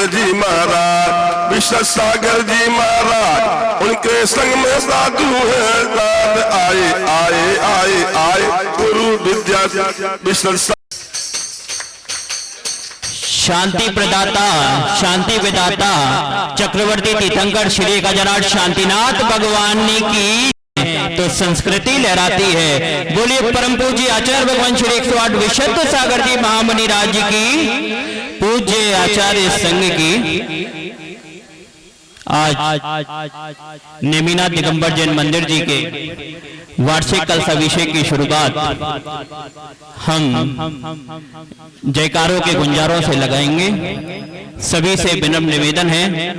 जी महाराज, विश्व सागर जी महाराज, उनके संग में साधु हैं नाथ आए आए आए आए गुरु विद्या विश्व। शांति प्रदाता, शांति विदाता, चक्रवर्ती तीर्थंकर श्री गजराज शांतिनाथ भगवान की तो संस्कृति लहराती है। बोलिए परम पूज्य आचार्य भगवान श्री 108 विशुद्ध सागर जी महामुनि राज की, पूज्य आचार्य संघ की। आज नेमिनाथ दिगंबर जैन मंदिर जी के वार्षिक कलशाभिषेक की शुरुआत हम जयकारों के गुंजारों से लगाएंगे। सभी से विनम्र निवेदन है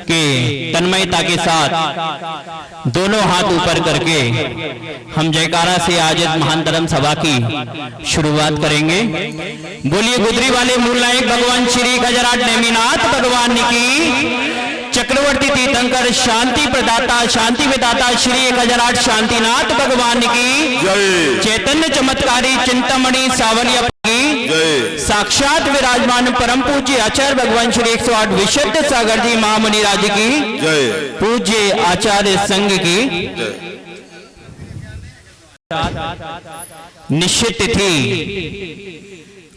कि तन्मयता के साथ दोनों हाथ ऊपर करके हम जयकारा से आज इस महान धर्म सभा की शुरुआत करेंगे। बोलिए गुदरी वाले मूल नायक भगवान श्री गजराज नेमिनाथ भगवान की, चक्रवर्ती तीर्थंकर शांति प्रदाता, शांति विदाता श्री गजराज शांतिनाथ भगवान की, चैतन्य चमत्कारी चिंतामणि सावलिया की, साक्षात विराजमान परम पूज्य आचार्य भगवान श्री 108 विशुद्ध सागर जी महामुनि राज की, पूज्य आचार्य संघ की। निश्चित तिथि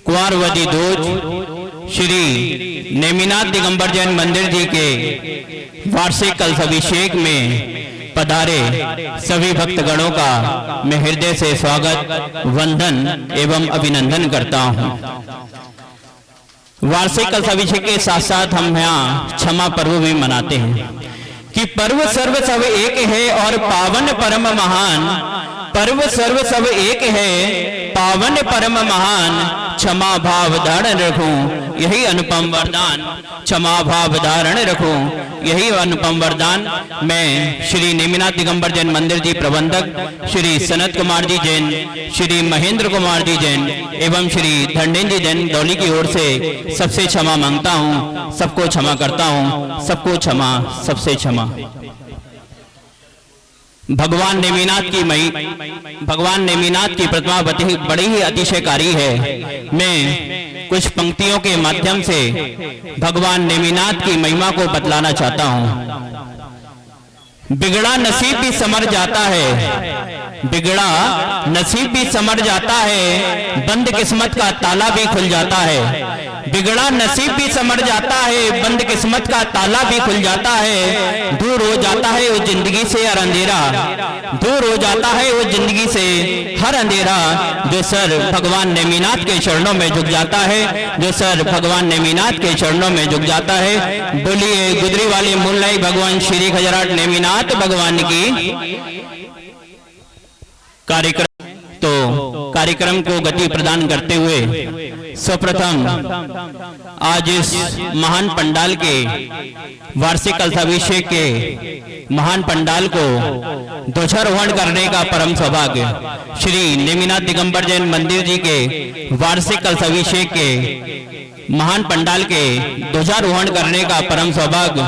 कुंवरवती दूज श्री नेमिनाथ दिगंबर जैन मंदिर जी के वार्षिक कलशाभिषेक में पधारे सभी भक्तगणों का मैं हृदय से स्वागत, वंदन एवं अभिनंदन करता हूं। वार्षिक कलशाभिषेक के साथ साथ हम यहाँ क्षमा पर्व भी मनाते हैं कि पर्व सर्व सब एक है और पावन परम महान, पर्व सर्व सब एक है पावन परम महान, क्षमा भाव धारण रखूं यही अनुपम वरदान, क्षमा भाव धारण रखूं यही अनुपम वरदान। मैं श्री नेमिनाथ दिगंबर जैन मंदिर जी प्रबंधक श्री सनत कुमार जी जैन, श्री महेंद्र कुमार जी जैन एवं श्री धंडेन जी जैन दौली की ओर से सबसे क्षमा मांगता हूं, सबको क्षमा करता हूं, सबको क्षमा, सबसे क्षमा। भगवान नेमिनाथ की प्रतिमा बड़ी ही अतिशयकारी है। मैं कुछ पंक्तियों के माध्यम से भगवान नेमिनाथ की महिमा को बतलाना चाहता हूं। बिगड़ा नसीब भी संवर जाता है, बिगड़ा नसीब भी संवर जाता है, बंद किस्मत का ताला भी खुल जाता है। बिगड़ा नसीब भी संवर जाता है, बंद किस्मत का ताला भी खुल जाता है। दूर हो जाता है वो जिंदगी से हर अंधेरा, दूर हो जाता है वो जिंदगी से हर अंधेरा। जो सर भगवान नेमिनाथ के चरणों में झुक जाता है, जो सर भगवान नेमिनाथ के चरणों में झुक जाता है। बोलिए गुदरी वाले मूल नायक भगवान श्री गजराज नेमिनाथ भगवान की। कार्यक्रम को गति प्रदान करते हुए सर्वप्रथम आज इस महान पंडाल के वार्षिक कलशाभिषेक के महान पंडाल को ध्वजारोहण करने का परम सौभाग्य श्री नेमिनाथ दिगंबर जैन मंदिर जी के वार्षिक कलशाभिषेक के महान पंडाल के ध्वजारोहण करने का परम सौभाग्य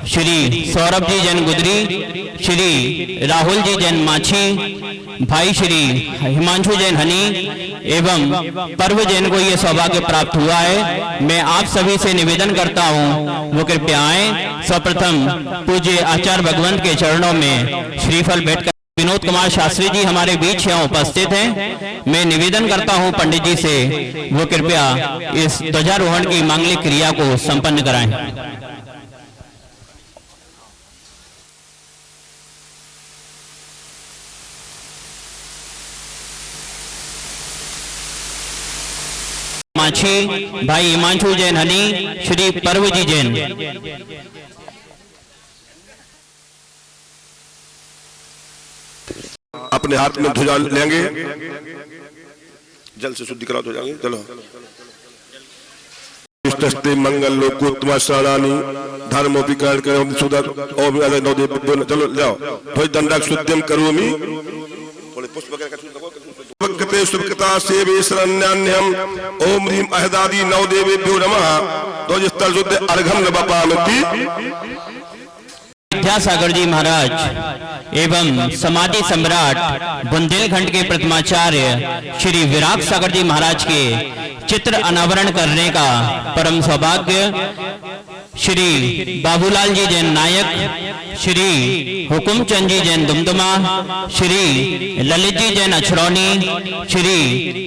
श्री सौरभ जी जैन गुदरी, श्री राहुल जी जैन माछी, भाई श्री हिमांशु जैन हनी एवं पर्व जैन को यह सौभाग्य प्राप्त हुआ है। मैं आप सभी से निवेदन करता हूं वो कृपया आए। सर्वप्रथम पूज्य आचार्य भगवंत के चरणों में श्रीफल भेंट कर विनोद कुमार शास्त्री जी हमारे बीच यहाँ उपस्थित हैं। मैं निवेदन करता हूं पंडित जी से वो कृपया इस ध्वजारोहण की मांगलिक क्रिया को संपन्न कराएं। माछी, भाई हिमांशु जैन हनी, श्री पर्व जी जैन। अपने हाथ में ध्वजा लेंगे, जल से शुद्धि करा हो जाएंगे। चलो मंगल लोकोत्तम शरणानि धर्मोपिकरण करो सुदर और चलो जाओ ध्वज दंडक शुद्धिम करोमि पुष्प सुभकता सेवे शरण्यान्यम ओम ह्रीम अहदादि नौ देवेभ्यो नमः ध्वजस्थल शुद्ध अर्घम नपामि। विद्यासागर जी महाराज एवं समाधि सम्राट बुंदेलखंड के प्रथमाचार्य श्री विराग सागर जी महाराज के चित्र अनावरण करने का परम सौभाग्य श्री बाबूलाल जी जैन नायक, श्री हुकुमचंद जी जैन दुमदुमा, श्री ललित जी जैन अछरौनी, श्री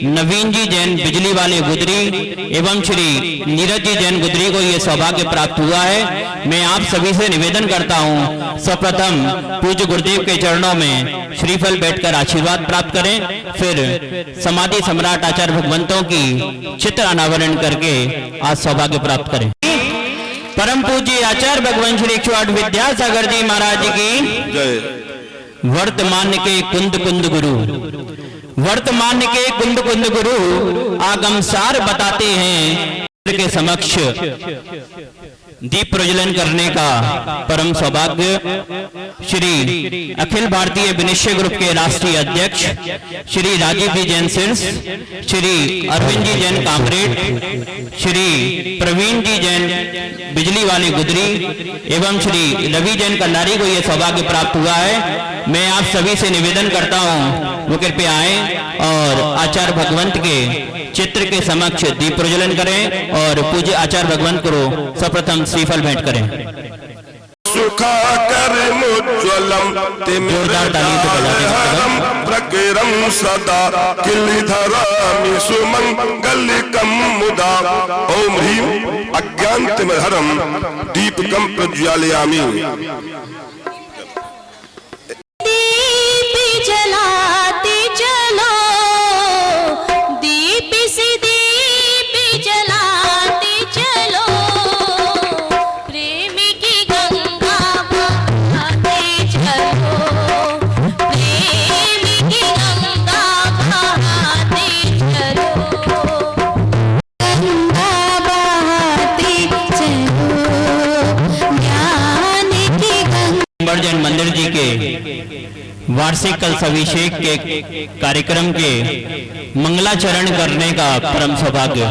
नवीन जी जैन बिजली वाले गुदरी एवं श्री नीरज जी जैन गुदरी को ये सौभाग्य प्राप्त हुआ है। मैं आप सभी से निवेदन करता हूँ, सर्वप्रथम पूज्य गुरुदेव के चरणों में श्रीफल बैठकर आशीर्वाद प्राप्त करें, फिर समाधि सम्राट आचार्य भगवंतों की चित्र अनावरण करके आज सौभाग्य प्राप्त करें। परम पूज्य आचार्य भगवान श्री 108 विद्यासागर जी महाराज की जय। वर्तमान के कुंद कुंद गुरु, वर्तमान के कुंद कुंद गुरु आगमसार बताते हैं के समक्ष दीप प्रज्वलन करने का परम सौभाग्य श्री अखिल भारतीय विनिश्चय ग्रुप के राष्ट्रीय अध्यक्ष श्री राजीव जी जैन सिर्स, श्री अरविंद जी जैन कामरेड, श्री प्रवीण जी जैन बिजली वाली गुदरी एवं श्री रवि जैन कंडारी को यह सौभाग्य प्राप्त हुआ है। मैं आप सभी से निवेदन करता हूं वो कृपया आए और आचार्य भगवंत के चित्र के समक्ष दीप प्रज्वलन करें और पूज्य आचार्य भगवंत को सर्वप्रथम श्रीफल भेंट करें। सुखाकर मुज्ज्वलम जोरदार ताली से बजाते प्रगिरम सदा किलिधरामि सुमंगलिकम मुदा ओम ह्रीं अज्ञानतिमिरहरम दीपकम प्रज्वालयामि। दीप जलाते चलो, दीप से दीप जलाते चलो, प्रेम की गंगा बहाते चलो, प्रेम की गंगा बहाते चलो, गंगा बहाते चलो, ज्ञान की गंगा। जैन मंदिर जी के वार्षिक कलशाभिषेक के कार्यक्रम के मंगलाचरण करने का परम सौभाग्य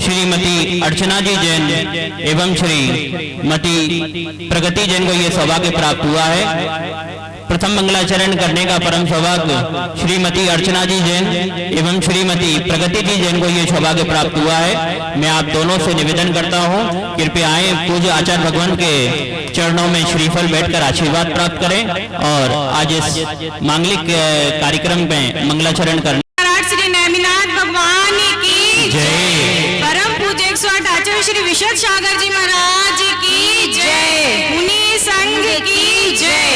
श्रीमती अर्चना जी जैन एवं श्रीमती प्रगति जैन को यह सौभाग्य प्राप्त हुआ है। प्रथम मंगलाचरण करने का परम सौभाग्य श्रीमती अर्चना जी जैन एवं श्रीमती प्रगति जी जैन को यह सौभाग्य प्राप्त हुआ है। मैं आप दोनों से निवेदन करता हूं, कृपया आए पूज्य आचार्य भगवान के चरणों में श्रीफल बैठकर आशीर्वाद प्राप्त करें और आज इस मांगलिक कार्यक्रम में मंगलाचरण करने। श्री नेमिनाथ भगवान की जय। परम पूज्य 108 आचार्य श्री विशद सागर जी महाराज की जय। मुनि संघ की जय।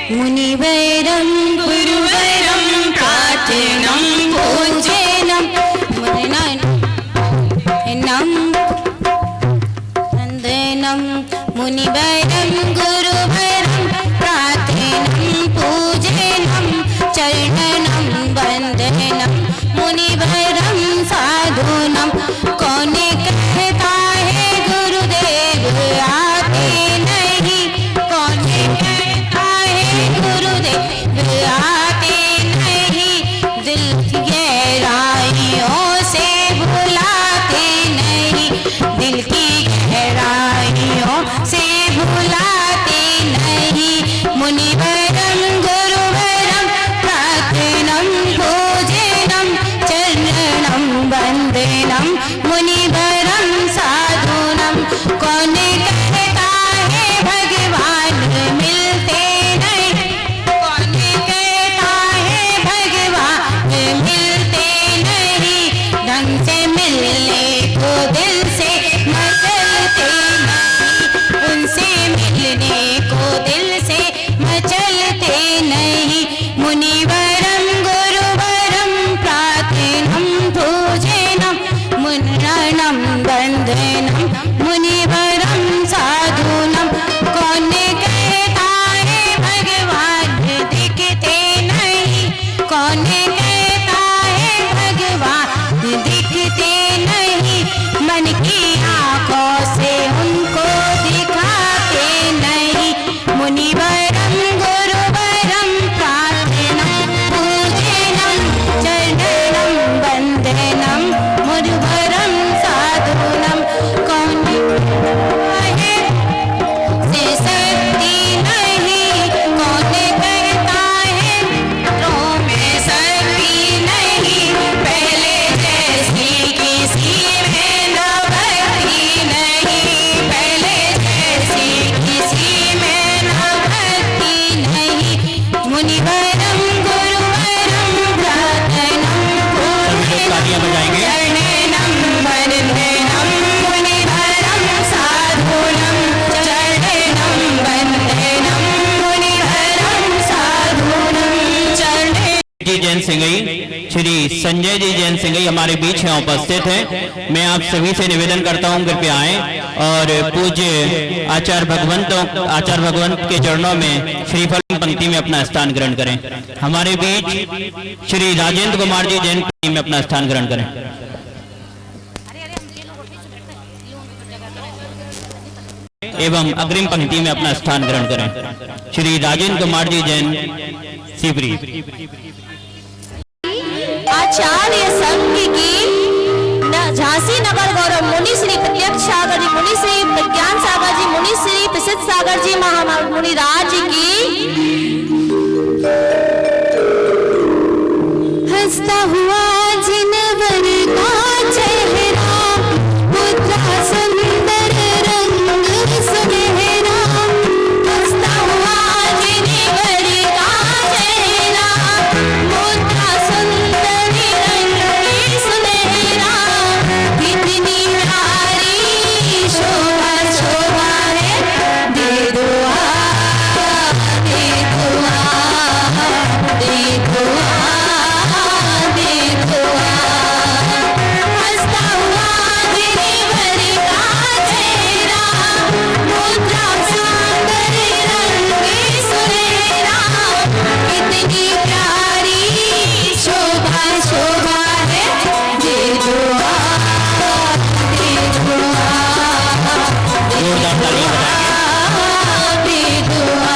मुनिवैरम गुरुवैरम प्रार्थनम पूजनम वंदनम मुनिवैरम गुरुवैरम प्रार्थनम पूजनम चरणम वंदनम मुनिवैरम साधुनम। कौन कहता है गुरुदेव आते नहीं, कौन कहता है गुरुदेव आते नहीं, दिल की गहराइयों से भुलाते नहीं, दिल की गहराइयों से भुलाते नहीं। मुनिवरम गुरुवरम प्रार्थनम पूजनम चरणम वंदनम मुनिवरम साधुनम। कौन कहता है भगवान मिलते नहीं, कौन कहता है भगवान मिलते नहीं, ढंग से मिलने को दिल से मचलते नहीं, उनसे मिलने को दिल से मचलते नहीं। मुनिवरम गुरुवरम प्रार्थनम पूजनम मुनिवरम वंदनम मुनिवरम साधुनम। कौन कहता है भगवान दिखते नहीं, कौन कहता है भगवान दिखते नहीं, मन की आंखों से उनको दिखाते नहीं। मुनिवरम गुरुवरम प्रार्थनम पूजनम चरणम वंदनम मुनिवरम साधुनम। कौन सिंघई, श्री संजय जी जैन सिंघई हमारे बीच हैं, उपस्थित हैं। मैं आप सभी से निवेदन करता हूं कृपया आएं और पूज्य आचार्य भगवंत के चरणों में श्रीफल पंक्ति में अपना स्थान ग्रहण करें। हमारे बीच श्री राजेंद्र कुमार जी जैन पंक्ति में अपना स्थान ग्रहण करें एवं अग्रिम पंक्ति में अपना स्थान ग्रहण करें। श्री राजेंद्र कुमार जी जैन शिवरी। आचार्य संघ की झांसी नगर गौरव मुनि श्री प्रत्यक्ष सागर जी, मुनि श्री विज्ञान सागर जी, मुनि श्री प्रसिद्ध सागर जी महामुनि राज की। हंसता हुआ जिनवर का चेहरा, मुद्रा सुंदर रंग सुनहरा। हंसता हुआ जिनवर का चेहरा, मुद्रा सुंदर रंग सुनहरा। कितनी प्यारी शोभा शोभा है, दे दुआ दे दुआ दे दुआ दे दुआ। हंसता हुआ जिनवर का चेहरा, मुद्रा सुंदर रंग सुनहरा। कितनी प्यारी शोभा शोभा है, दे दुआ दे दुआ जोरदार तालियां बजाएं। दे दुआ।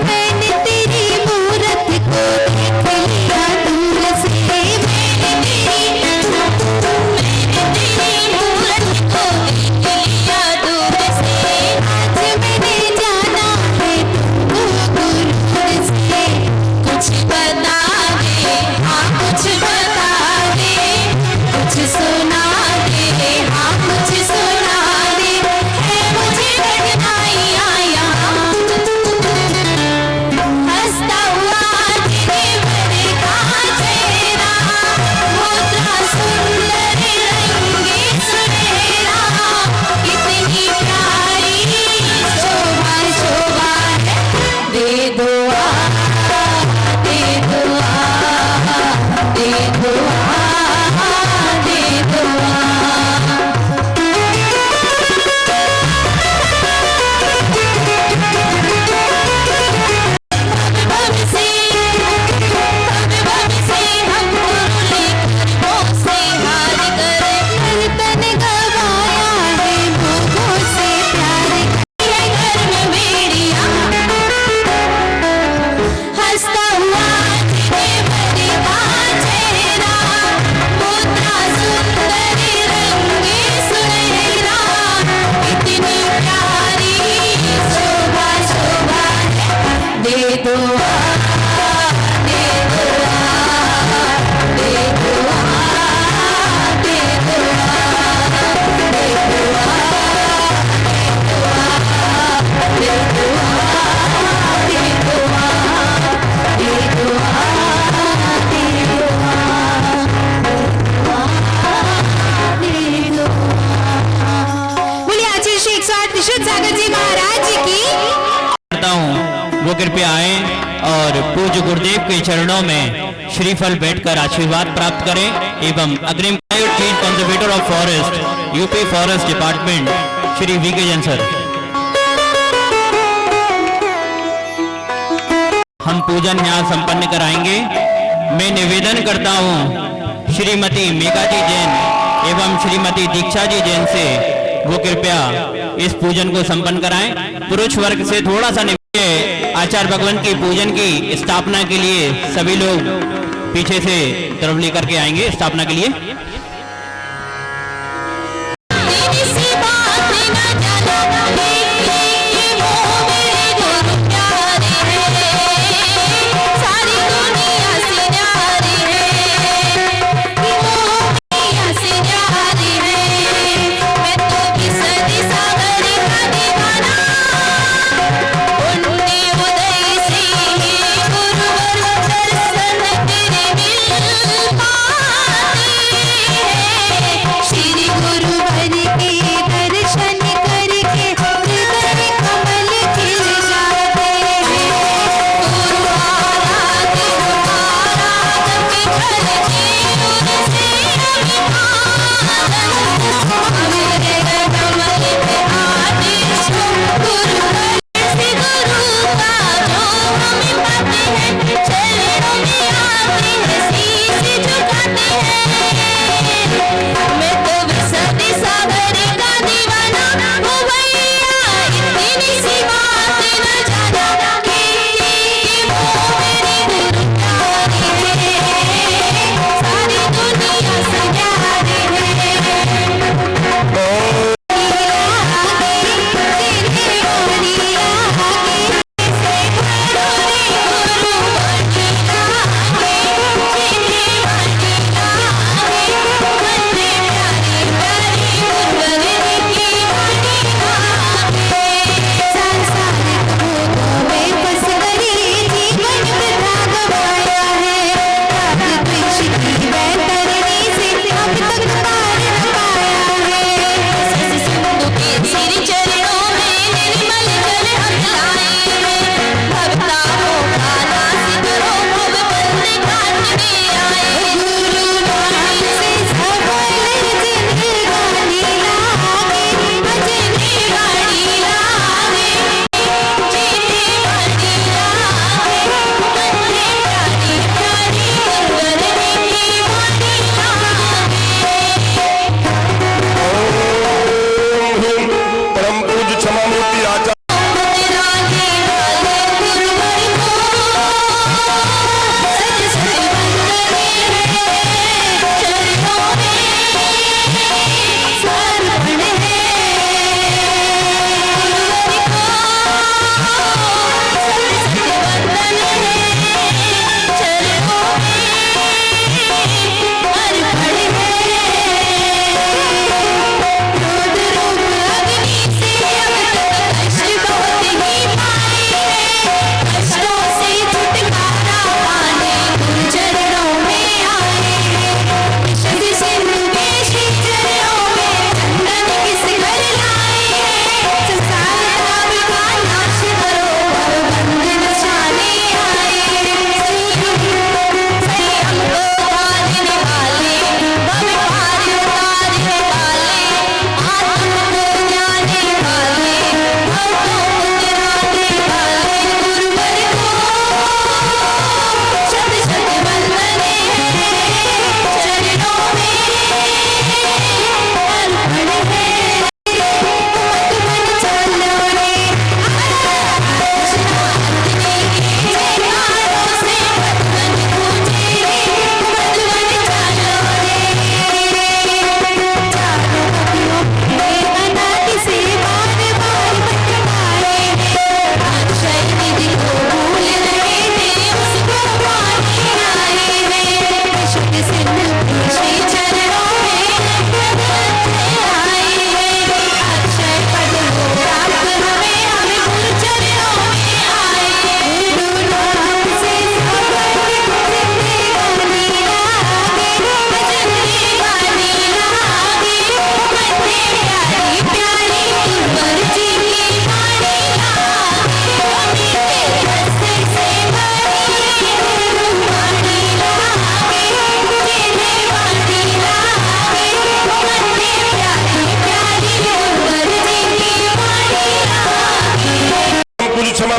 मैंने तेरी मूरत को देख लिया दूर से, मैंने तेरी मूरत को देख लिया दूर से। आज मैंने जाना है तुमको गुरूर से। कुछ बता दे, हाँ कुछ बता दे, कुछ सुना दे, हाँ कुछ सुना दे। है मुझे कठिनाइयाँ यहाँ। हंसता हुआ जिनवर का चेहरा, मुद्रा सुंदर रंग सुनहरा। कितनी प्यारी शोभा शोभा है, दे दुआ दे दुआ दे दुआ दे दुआ। भव से हम गुरु लेकर मोह से हार कर, कीर्तन गवाया है भोगों से प्यार कर। है घर में बेड़ियाँ। हंसता हुआ जिनवर का चेहरा, मुद्रा सुंदर रंग सुनहरा। कितनी प्यारी शोभा शोभा है, दे दुआ दे दुआ दे दुआ दे दुआ दे दुआ दे दुआ दे दुआ दे दुआ दे दुआ। बोलिए आचार्य श्री 108 प्रसिद्ध सागर जी महाराज की। करता हूं वो कृपया आए और पूज्य गुरुदेव के चरणों में श्रीफल बैठकर आशीर्वाद प्राप्त करें एवं अग्रिम chief conservator of forest UP forest department Shri VK Jain sir. हम पूजन यहाँ संपन्न कराएंगे। मैं निवेदन करता हूँ श्रीमती मेघा जी जैन एवं श्रीमती दीक्षा जी जैन से वो कृपया इस पूजन को संपन्न कराएं। पुरुष वर्ग से थोड़ा सा आचार्य भगवंत की पूजन की स्थापना के लिए सभी लोग पीछे से तरफ लेकर के आएंगे स्थापना के लिए। तेरी सी बात न जाना, ये मोह मेरे गुरु प्यारे हैं। सारी दुनिया से न्यारे हैं, ये मोह दुनिया से न्यारे हैं। मैं तो किस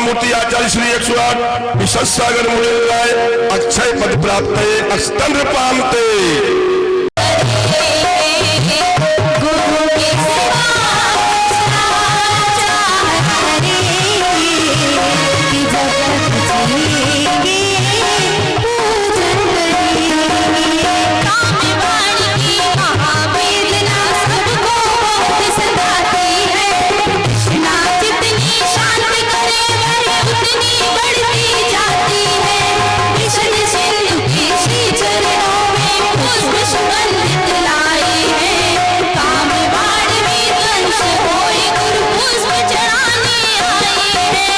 क्षमामूर्ति आचार्य श्री 108 विशद सागर मुनिराय अक्षय पद प्राप्त अस्तंद्र पामते गुरु के सिवा चाहते कि जब तक जिएंगे पूजन करेंगे। कामवाणी की महावेदना सबको बहुत सताती है। कृष्णा जितनी शांत करे वह उतनी बढ़ती जाती है। विषद सिंधु के श्री चरणों में पुष्प सुगंधित लाई है। कामवाणी में कंस होए गुरु पुष्प चढ़ाने आए हैं।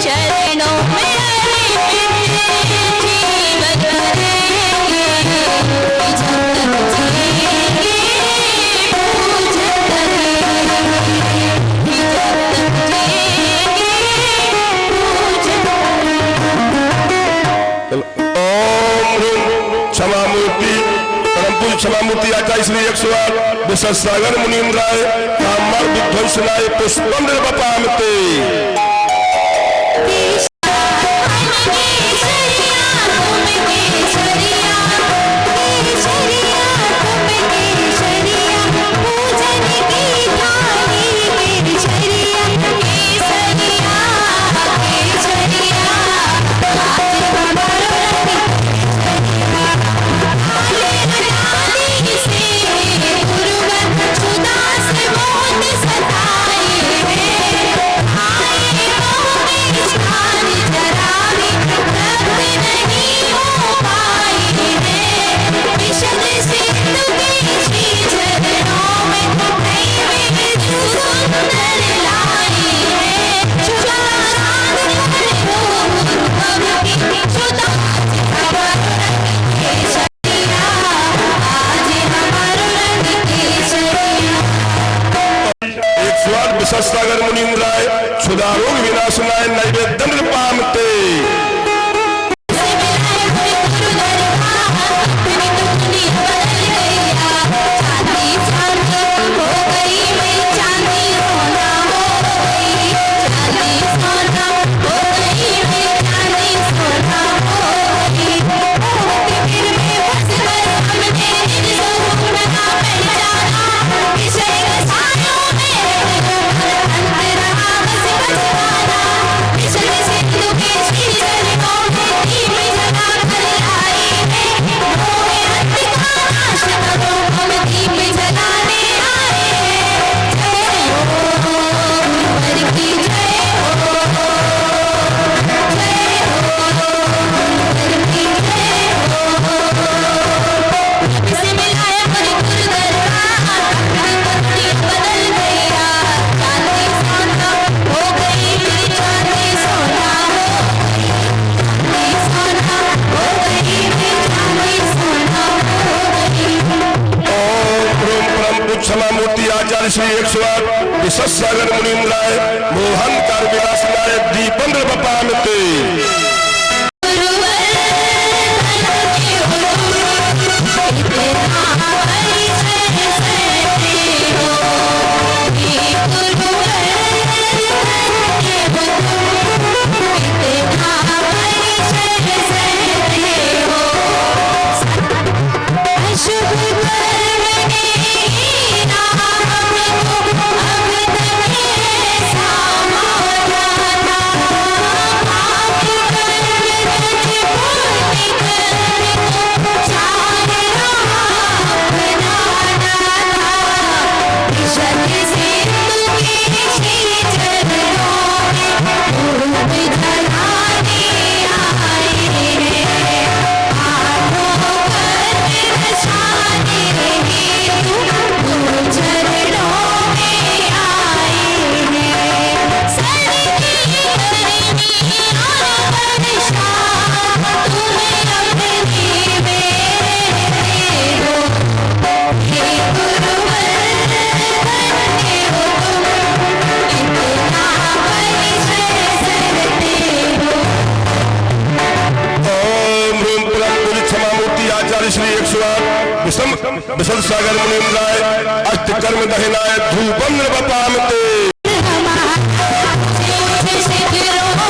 चरणों में जीवन करेंगे कि जब तक जिएंगे पूजन करेंगे। कि जब तक जिएंगे पूजन ओम क्षमामूर्ति परम पूज्य क्षमामूर्ति आचार्य श्री 108 विशद सागर मुनिराय कामर विध्वंसनाय पुष्पंद्र बपामते विशद सागर मुनिराय क्षुधारोग विनाशनाय नैवेद्य पामते क्षमामूर्ति आचार्य श्री 108 विशद सागर मुनिराय मोहन कार विनाशनाय दीपंद्र बपामते विशद सागर मुनिराय अष्ट कर्म दहिनाय धूपंद्र बपामते शिखरों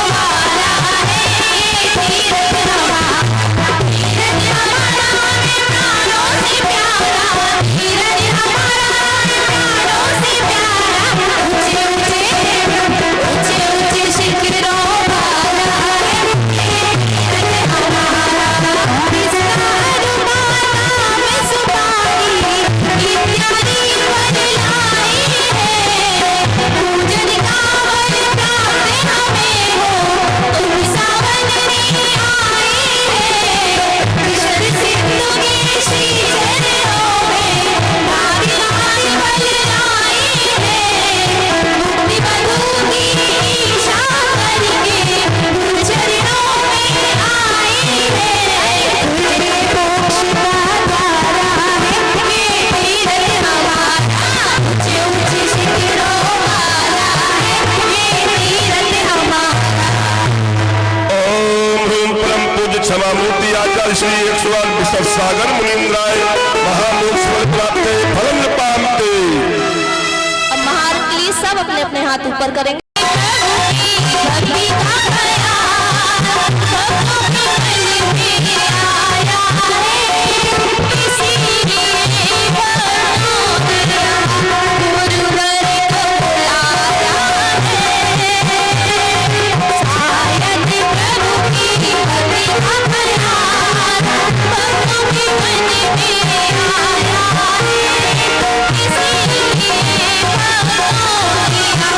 आचार्य श्री 108 विश्व सागर मुनीन्द्राय महामोक्ष फल प्राप्त फलम पामते। अब महारत के लिए सब अपने अपने हाथ ऊपर करेंगे। भक्ति का ख्याल भक्तों के मन में आया है, इसीलिए गुरुवर को बुलाया है। शायद प्रभु की भक्ति का ख्याल भक्तों के मन में आया है,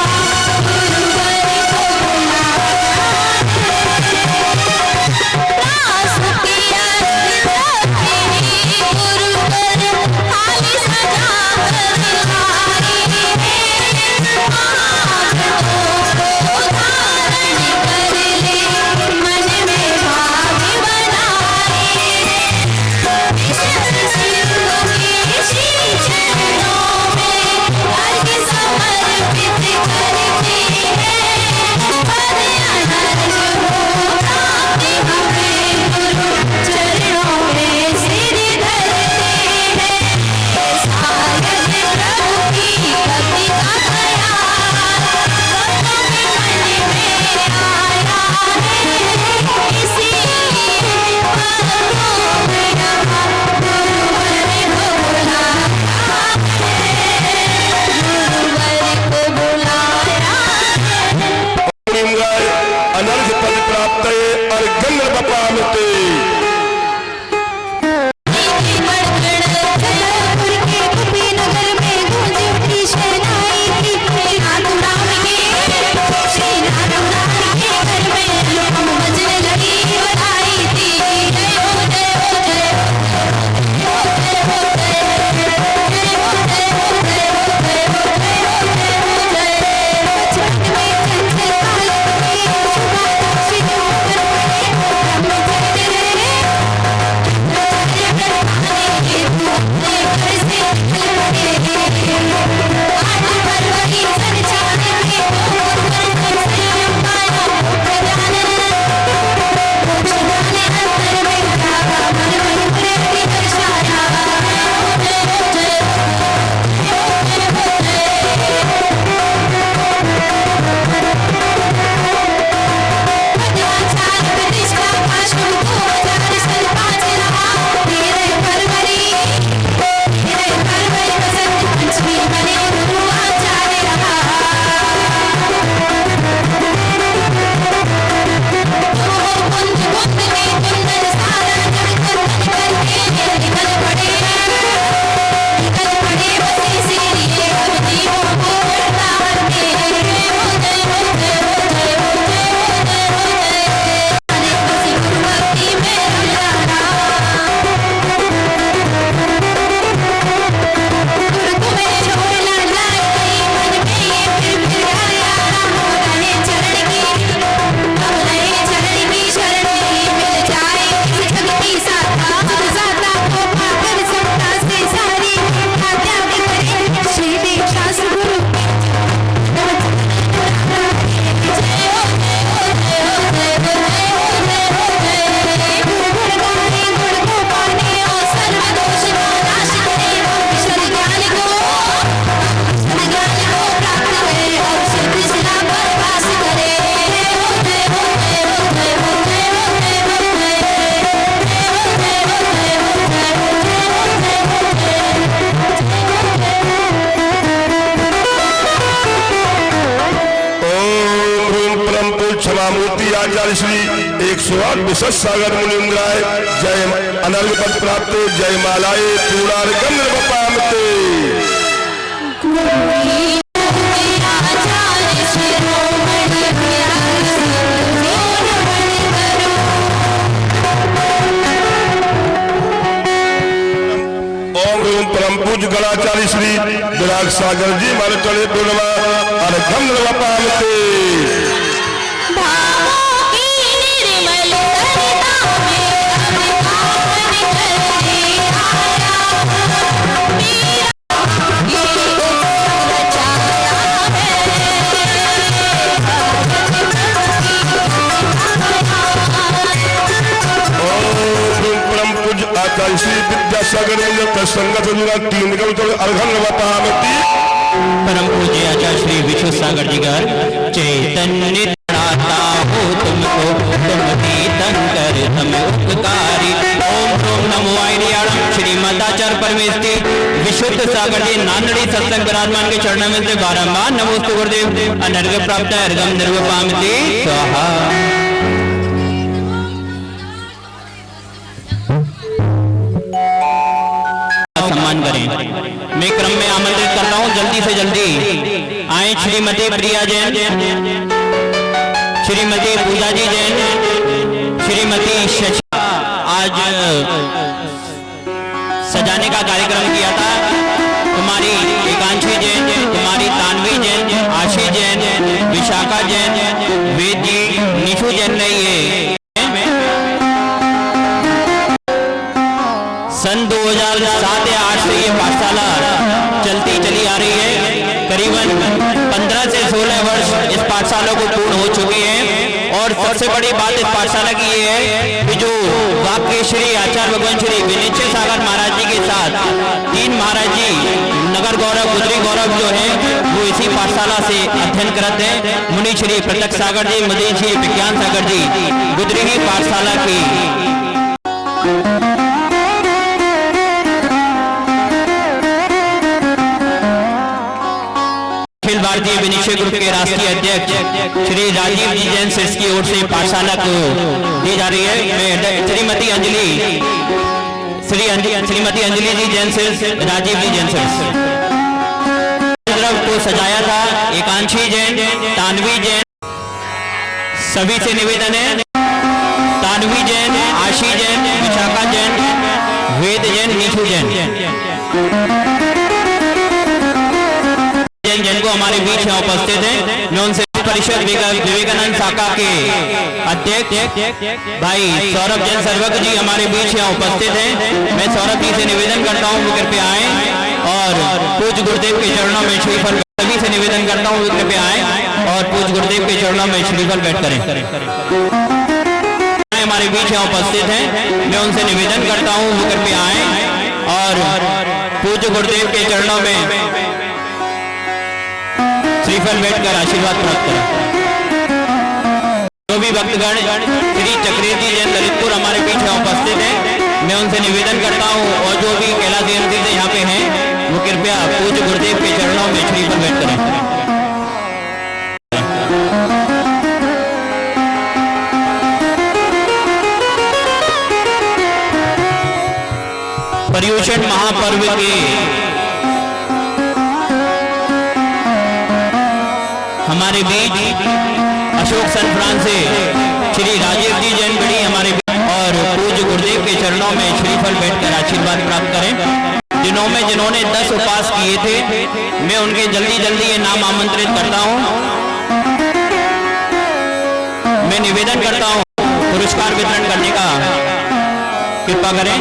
इसीलिए आचार्य श्री 108 विश्व सागर मुनीन्द्राय जय अनर्घ पद प्राप्त जय मालाए पूर्णार्घम निर्वपामते। परम पूज्य गणाचार्य श्री विराग सागर जी मारे चढ़े पूर्णिमा अर्घम निर्वपामते। आचार्य श्री विद्यासागर संगत 3 कम अर्घन बतामती परम पूज्य आचार्य श्री विश्व सागर जी का चैतन्य तड़ाता हो तुमको तुम तीर्थंकर हम उपकारी। ओम ओम नमो आयर्याणम श्रीमदाचार्य परमेष्टि विशुद्ध सागर जी नांदड़ी सत्संग विराजमान के चरणों में से बारंबार नमोस्तु गुरुदेव। अनर्घ प्राप्त अर्घम निर्वपामति स्वाहा। सम्मान करें। मैं क्रम में आमंत्रित करता हूं जल्दी से जल्दी आए श्रीमती प्रिया जैन, श्रीमती पूजा जी जैन, श्रीमती शशि। आज सजाने का कार्यक्रम किया था। तुम्हारी एकांशी जैन, तुम्हारी तानवी जैन, आशी जैन, विशाखा जैन, वेद जी, निशु जैन रही है। सन 2007 या 8 से ये पाठशाला चलती चली आ रही है। करीबन 15 से 16 वर्ष इस पाठशाला को पूर्ण हो चुके हैं। और सबसे बड़ी बात इस पाठशाला की ये है कि जो वाक्य श्री आचार्य भगवान श्री विनिश्चय सागर महाराज जी के साथ 3 महाराज जी नगर गौरव गुजरी गौरव जो है वो इसी पाठशाला से अध्ययन करते हैं। मुनि श्री प्रत्यक्ष सागर जी, मुनि श्री विज्ञान सागर जी गुजरी ही पाठशाला की अखिल भारतीय विनिश्चय ग्रुप के राष्ट्रीय अध्यक्ष श्री राजीव जी जैन सिर्स की ओर से पाठशाला को दी जा रही है। मैं श्रीमती अंजलि जी जैन सिर्स, राजीव जी जैन सिर्स को सजाया था। एकांशी जैन, तानवी जैन, सभी से निवेदन है। तानवी जैन, आशी जैन, विशाखा जैन, वेद जैन, निशु जैन जिनको हमारे बीच यहाँ उपस्थित हैं। मैं उनसे परिषद विवेकानंद शाखा के अध्यक्ष भाई सौरभ जैन सर्वक जी हमारे बीच यहाँ उपस्थित हैं। मैं सौरभ जी से निवेदन करता हूँ वो कृपया आए और पूज्य गुरुदेव के चरणों में श्रीफल, सभी से निवेदन करता हूँ वो कृपया आए और पूज्य गुरुदेव के चरणों में श्रीफल भेंट करें। हमारे बीच यहाँ उपस्थित हैं। मैं उनसे निवेदन करता हूँ वो कृपया आए और पूज्य गुरुदेव के चरणों में श्रीफल बैठकर आशीर्वाद प्राप्त करें। जो भी भक्तगण श्री चक्रेती जैन ललितपुर हमारे पीछे उपस्थित हैं, मैं उनसे निवेदन करता हूं और जो भी कैलाश जैन से यहाँ पे हैं वो कृपया पूज्य गुरुदेव के चरणों में श्रीफल भेंट करें। पर्युषण महापर्व के हमारे बीच अशोक सन फ्रांस से श्री राजीव जी जैन बड़ी हमारे बीच और पूज्य गुरुदेव के चरणों में श्रीफल बैठकर आशीर्वाद प्राप्त करें। जिन्होंने 10 उपवास किए थे, मैं उनके जल्दी जल्दी ये नाम आमंत्रित करता हूं। मैं निवेदन करता हूं पुरस्कार वितरण करने का कृपा करें।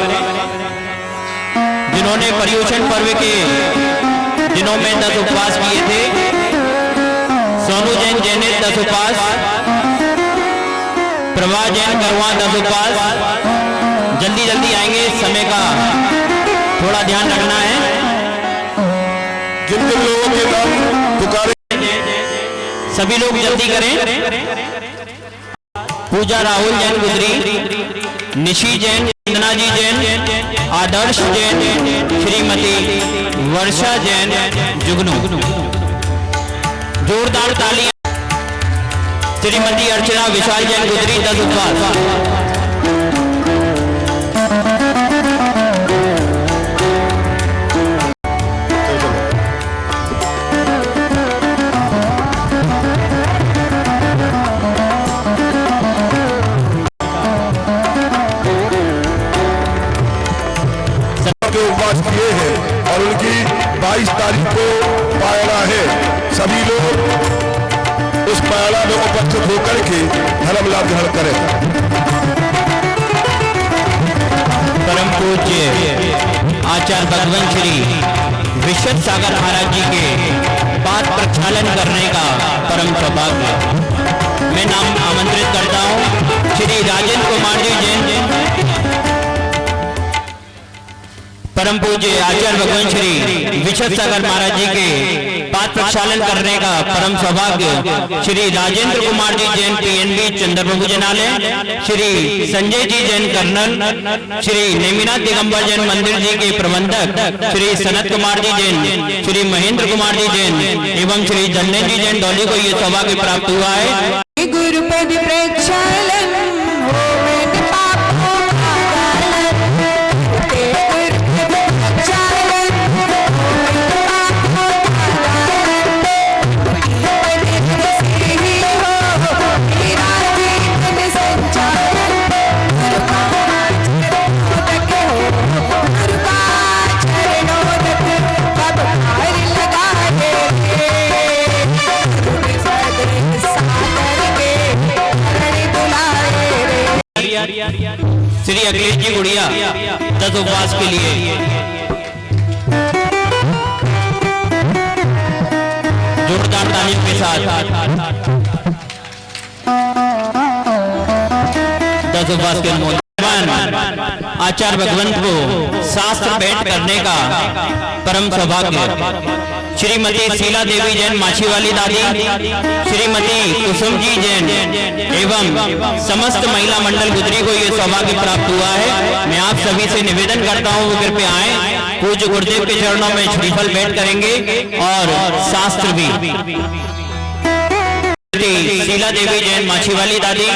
जिन्होंने पर्युषण पर्व के दिनों में 10 उपवास किए थे, सोनू जैन जैने 10 उपवास, प्रभा जैन करवा 10 उपवास। जल्दी जल्दी आएंगे, समय का थोड़ा ध्यान रखना है। जिन जिन लोगों के नाम पुकारे सभी लोग जल्दी करें। पूजा राहुल जैन गुजरी, निशी जैन, चंदना जी जैन, आदर्श जैन, श्रीमती वर्षा जैन जुगनू। जोरदार तालियां। श्रीमती अर्चना विशाल जैन गुजरी 10 उपवास। सबके उपवास किए हैं और उनकी 22 तारीख को पायरा है। सभी लोग उस पायरा में उपस्थित होकर के धर्म लाभ ग्रहण करें। परम पूज्य आचार्य भगवान श्री विश्व सागर महाराज जी के पाद प्रक्षालन करने का परम सौभाग्य मैं नाम आमंत्रित करता हूं। श्री राजेंद्र कुमार जी जैन परम पूज्य आचार्य भगवान श्री विशद सागर महाराज जी के पाद प्रक्षालन करने का परम सौभाग्य श्री राजेंद्र कुमार जी जैन PNB चंद्रप्रभु जनालय, श्री संजय जी जैन कर्नल, श्री नेमिनाथ दिगंबर जैन मंदिर जी के प्रबंधक श्री सनत कुमार जी जैन, श्री महेंद्र कुमार जी जैन एवं श्री जन्ने जी जैन डोली को ये सौभाग्य प्राप्त हुआ है। गुरुपद प्रक्षालन हो में पापों का गालन, गुरुपद प्रक्षालन हो में पापों का गालन, से ही हो मेरा जीवन संचालन, गुरु का चरणों तक हो, गुरु का चरणों तक कब हार लगाए श्री अखिलेश जी गुड़िया 10 उपवास के लिए जोरदार तालियों के साथ 10 उपवास के अनुमोदन आचार्य भगवंत को शास्त्र भेंट करने का परम सौभाग्य श्रीमती शीला देवी जैन माछीवाली दादी, श्रीमती कुसुम जी जैन एवं समस्त महिला मंडल गुजरी को ये सौभाग्य प्राप्त हुआ है। मैं आप सभी से निवेदन करता हूँ वो कृपया आए, पूज्य गुरुदेव के चरणों में श्रीफल भेंट करेंगे और शास्त्र भी। शीला देवी जैन माछीवाली दादी,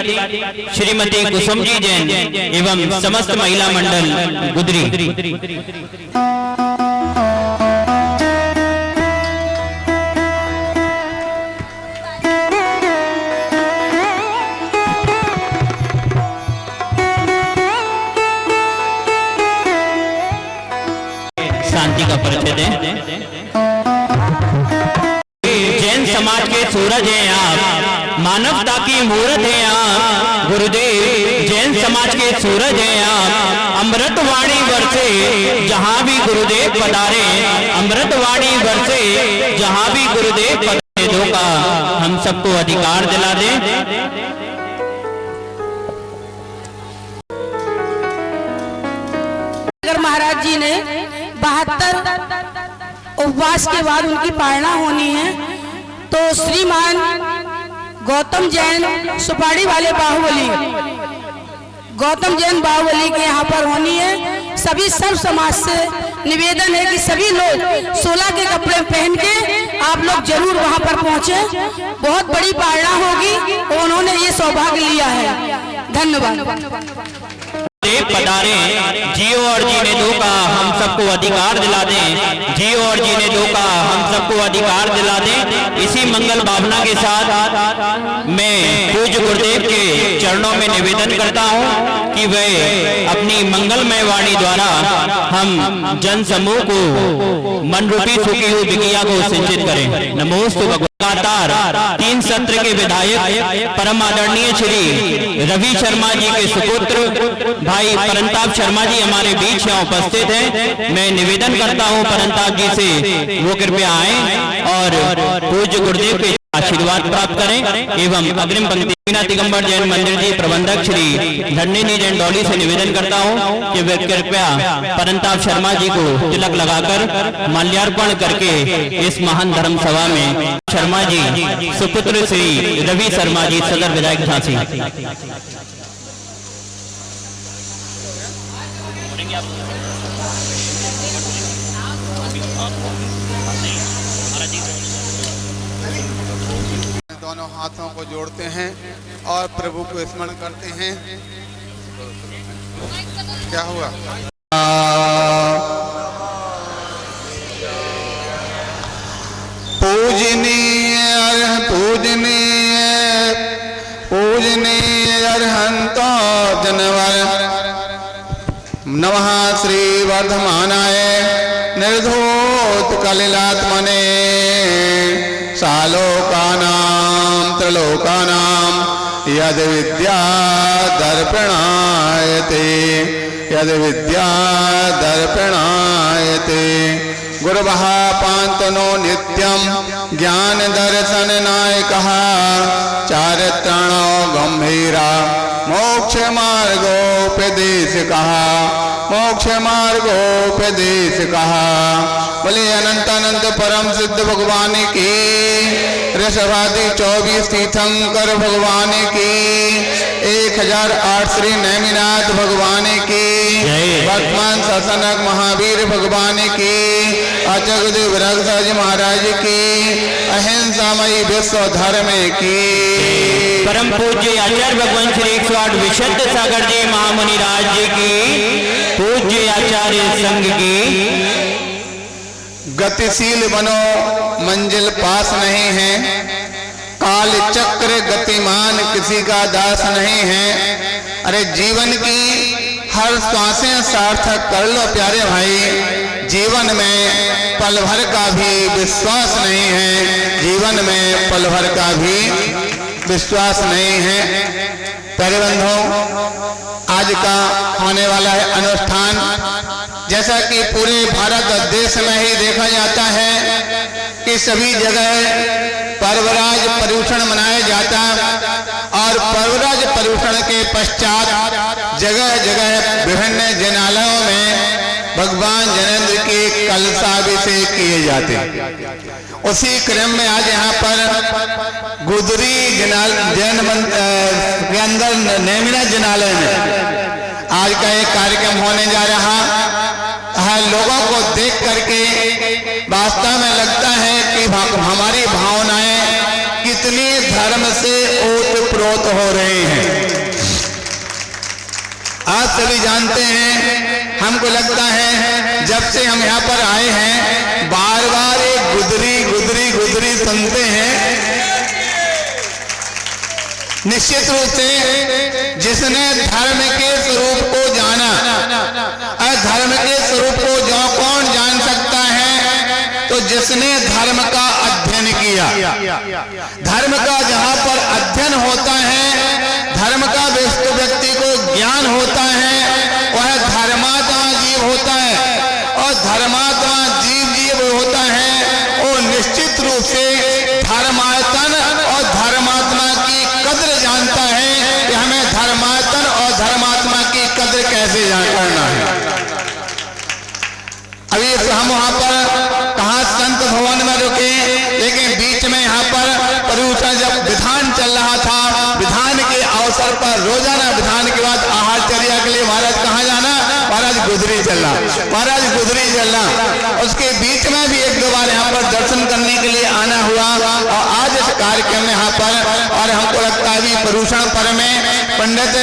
श्रीमती कुसुम जी जैन एवं समस्त महिला मंडल गुजरी। शांति का परिचय दें। जैन समाज के सूरज हैं आप, मानवता की मूरत हैं आप गुरुदेव। जैन समाज के सूरज हैं आप, अमृतवाणी बरसे जहां भी गुरुदेव पधारे, अमृतवाणी बरसे जहां भी गुरुदेव पधारे। दो का हम सबको अधिकार दिला दें। महाराज जी ने 72 उपवास के बाद उनकी पारणा होनी है, तो श्रीमान गौतम जैन सुपाड़ी वाले बाहुबली, गौतम जैन बाहुबली के यहाँ पर होनी है। सभी सब समाज से निवेदन है कि सभी लोग 16 के कपड़े पहन के आप लोग जरूर वहाँ पर पहुँचे। बहुत बड़ी पारणा होगी, उन्होंने ये सौभाग्य लिया है। धन्यवाद। पधारे जियो और जीने दो का हम सबको अधिकार दिला दें, जियो और जीने दो का हम सबको अधिकार दिला दें। इसी मंगल भावना के साथ मैं पूज्य गुरुदेव के चरणों में निवेदन करता हूं कि वे अपनी मंगलमय वाणी द्वारा हम जन समूह को मन रूपी सुखी हुई विज्ञा को सिंचित करें। नमोस्तु भगवान। लगातार 3 सत्र के विधायक परम आदरणीय श्री रवि शर्मा जी के सुपुत्र भाई परंताप शर्मा जी हमारे बीच में उपस्थित हैं। मैं निवेदन करता हूं परंताप जी से वो कृपया आए और पूज्य गुरुदेव के आशीर्वाद प्राप्त करें एवं अग्रिम पंक्ति दिगंबर जैन मंदिर जी प्रबंधक श्री धन्य जैन डोली से निवेदन करता हूं कि वे कृपया परंताप शर्मा जी को तिलक लगाकर माल्यार्पण करके इस महान धर्म सभा में शर्मा जी सुपुत्र श्री रवि शर्मा जी सदर विधायक झांसी। दोनों हाथों को जोड़ते हैं और प्रभु को स्मरण करते हैं। क्या हुआ? पूजनीय पूजनीय पूजनीय अरहंत जनवर नमः श्री वर्धमानाय निर्धोत कलिलात्मने सालोकानां त्रिलोकानां यद विद्या दर्पणायते यद विद्या दर्पणायते गुरुवः पान्तनो नित्यं ज्ञान दर्शन नायकः चारित्राणो गंभीरा मोक्ष मार्गोपदेशकः मोक्ष मार्गोपदेश कहा। बोले अनंत अनंत परम सिद्ध भगवान की, ऋषभादि 24 तीर्थंकर भगवान की, 1008 श्री नेमिनाथ भगवान की, वर्तमान शासनक महावीर भगवान की, अचगदेव विराज महाराज की, अहिंसामयी विश्व धर्म की, परम पूज्य आचार्य भगवान श्री 108 विशुद्ध सागर जी महामुनि राज जी की, पूज्य आचार्य संघ की। गतिशील बनो, मंजिल पास नहीं है, काल चक्र गतिमान किसी का दास नहीं है। अरे जीवन की हर श्वासें सार्थक कर लो प्यारे भाई। जीवन में पल भर का भी विश्वास नहीं है, जीवन में पल भर का भी विश्वास नहीं है। प्यारे बंधुओं, आज का होने वाला है अनुष्ठान, जैसा कि पूरे भारत देश में ही देखा जाता है कि सभी जगह पर्वराज पर्यूषण मनाया जाता, और पर्वराज पर्यूषण के पश्चात जगह जगह विभिन्न जनालयों में भगवान जनेंद्र के कलशाभिषेक किए जाते। उसी क्रम में आज यहाँ पर गुदरी जैन के अंदर नेमिना जनालय में आज का एक कार्यक्रम होने जा रहा है। लोगों को देख करके वास्तव में लगता है कि हमारी भावनाएं कितनी धर्म से ओतप्रोत हो रही हैं। आप सभी जानते हैं, हमको लगता है जब से हम यहाँ पर आए हैं बार बार एक गुदरी गुदरी गुदरी सुनते हैं। निश्चित रूप से जिसने धर्म के स्वरूप को जाना, धर्म के स्वरूप को जो कौन जान सकता है, तो जिसने धर्म का अध्ययन किया। धर्म का जहाँ पर अध्ययन होता है, धर्म का व्यक्ति को ज्ञान होता है, वह धर्मात्मा जीव होता है। और धर्मात्मा जीव होता है, वो निश्चित रूप से धर्मायतन और धर्मात्मा की कद्र जानता है कि हमें धर्मायतन और धर्मात्मा की कद्र कैसे करना है। अभी हम वहाँ पर कहाँ संत भवन में रुके, लेकिन बीच में यहाँ पर पर्यूषण जब विधान चल रहा था, विधान के अवसर पर रोजाना विधान के बाद आहारचर्या के लिए महाराज कहाँ जाना, महाराज गुदरी चलना, महाराज गुदरी चलना। उसके बीच में भी एक दो बार यहाँ पर दर्शन करने के लिए आना हुआ, और आज इस कार्यक्रम में यहाँ पर, और हमको लगता है पर्यूषण पर्व में पंडित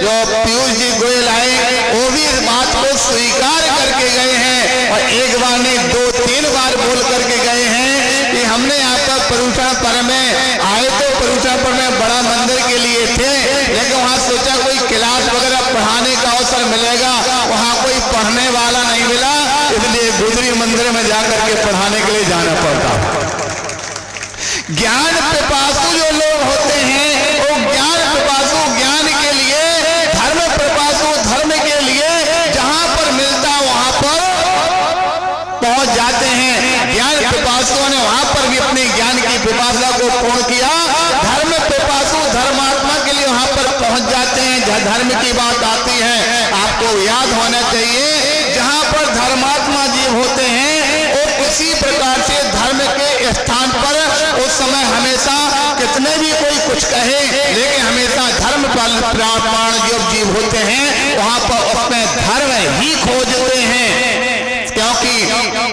जो पीयूष जी गोयल आए, वो भी इस बात को स्वीकार करके गए हैं, और एक बार नहीं 2-3 बार बोल करके गए हैं कि हमने यहाँ पर पर्यूषण पर्व में आए तो पर्यूषण पर्व में बड़ा मंदिर के लिए थे, लेकिन वहाँ सोचा कोई क्लास वगैरह पढ़ाने का अवसर मिलेगा, वहाँ कोई पढ़ने वाला नहीं मिला, इसलिए गुदरी मंदिर में जाकर के पढ़ाने के लिए जाना पड़ता। ज्ञान पिपासु जो लोग होते हैं, वो ज्ञान पिपासु ज्ञान के लिए, धर्म पिपासु धर्म के लिए जहाँ पर मिलता वहाँ पर पहुंच जाते हैं। ज्ञान पिपासुओं ने वहां पर भी अपने ज्ञान की पिपासा को पूर्ण किया। धर्म पिपासु धर्मात्मा के लिए वहां पर पहुंच जाते हैं। जहाँ धर्म की बात आती है, आपको याद होना चाहिए, जहां पर धर्मात्मा जीव होते हैं वो किसी प्रकार से धर्म के स्थान पर उस समय हमेशा कितने भी कोई कुछ कहे, लेकिन हमेशा धर्म प्राण जो जीव होते हैं वहां पर उसमें धर्म ही खोजते हैं। क्योंकि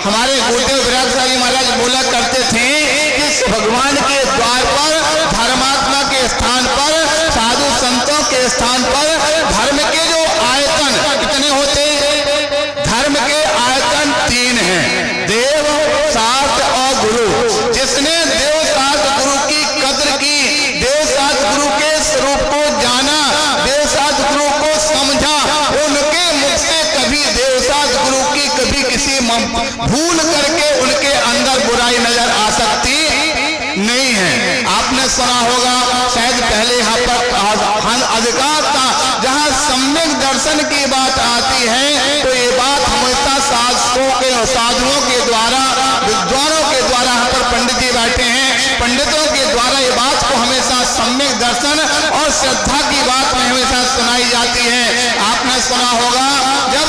हमारे गुरुदेव विराज महाराज बोला करते थे कि भगवान के द्वार पर, धर्मात्मा के स्थान पर, साधु संतों के स्थान पर धर्म के जो आयतन कितने होते हैं, धर्म के आयतन 3 हैं, देव, शास्त्र और गुरु। जिसने देव शास्त्र गुरु की कद्र की, देव शास्त्र गुरु के स्वरूप को जाना, देव शास्त्र गुरु को समझा, उनके मुख से कभी देव शास्त्र गुरु की कभी किसी भूल करके उनके अंदर बुराई नजर आ सकती नहीं है। आपने सुना होगा शायद पहले यहाँ पर अधिकार था, जहाँ सम्यक दर्शन की बात आती है तो ये बात हमेशा शास्त्रों के और साधुओं के द्वारा, विद्वानों के द्वारा, यहाँ पर पंडित जी बैठे हैं, पंडितों के द्वारा ये बात को हमेशा सम्यक दर्शन और श्रद्धा की बात में हमेशा सुनाई जाती है। आपने सुना होगा जब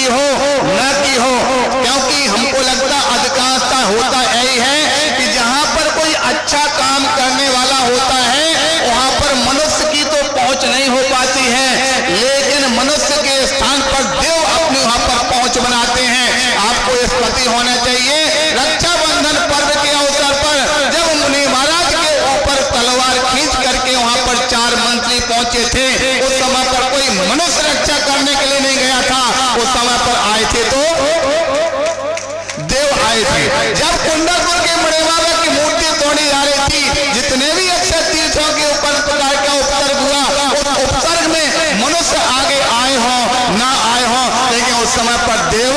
की हो न की हो, क्योंकि हमको लगता अधिकांशता होता यही है कि जहां पर कोई अच्छा काम करने वाला होता है वहां पर मनुष्य की तो पहुंच नहीं हो पाती है, लेकिन मनुष्य के स्थान पर देव अपने वहां पर पहुंच बनाते हैं। आपको इस प्रति होना चाहिए। रक्षाबंधन पर्व के अवसर पर जब मुनि महाराज के ऊपर तलवार खींच करके वहां पर 4 मंत्री पहुंचे थे, उस समय पर कोई मनुष्य रक्षा करने के लिए नहीं गया था, उस समय पर आए थे तो देव आए थे। जब कुंडलपुर के बड़े बाबा की मूर्ति तोड़ी जा रही थी, जितने भी अच्छे तीर्थों के ऊपर प्रकार का उपसर्ग हुआ, उस उपसर्ग में मनुष्य आगे आए हो ना आए हो, लेकिन उस समय पर देव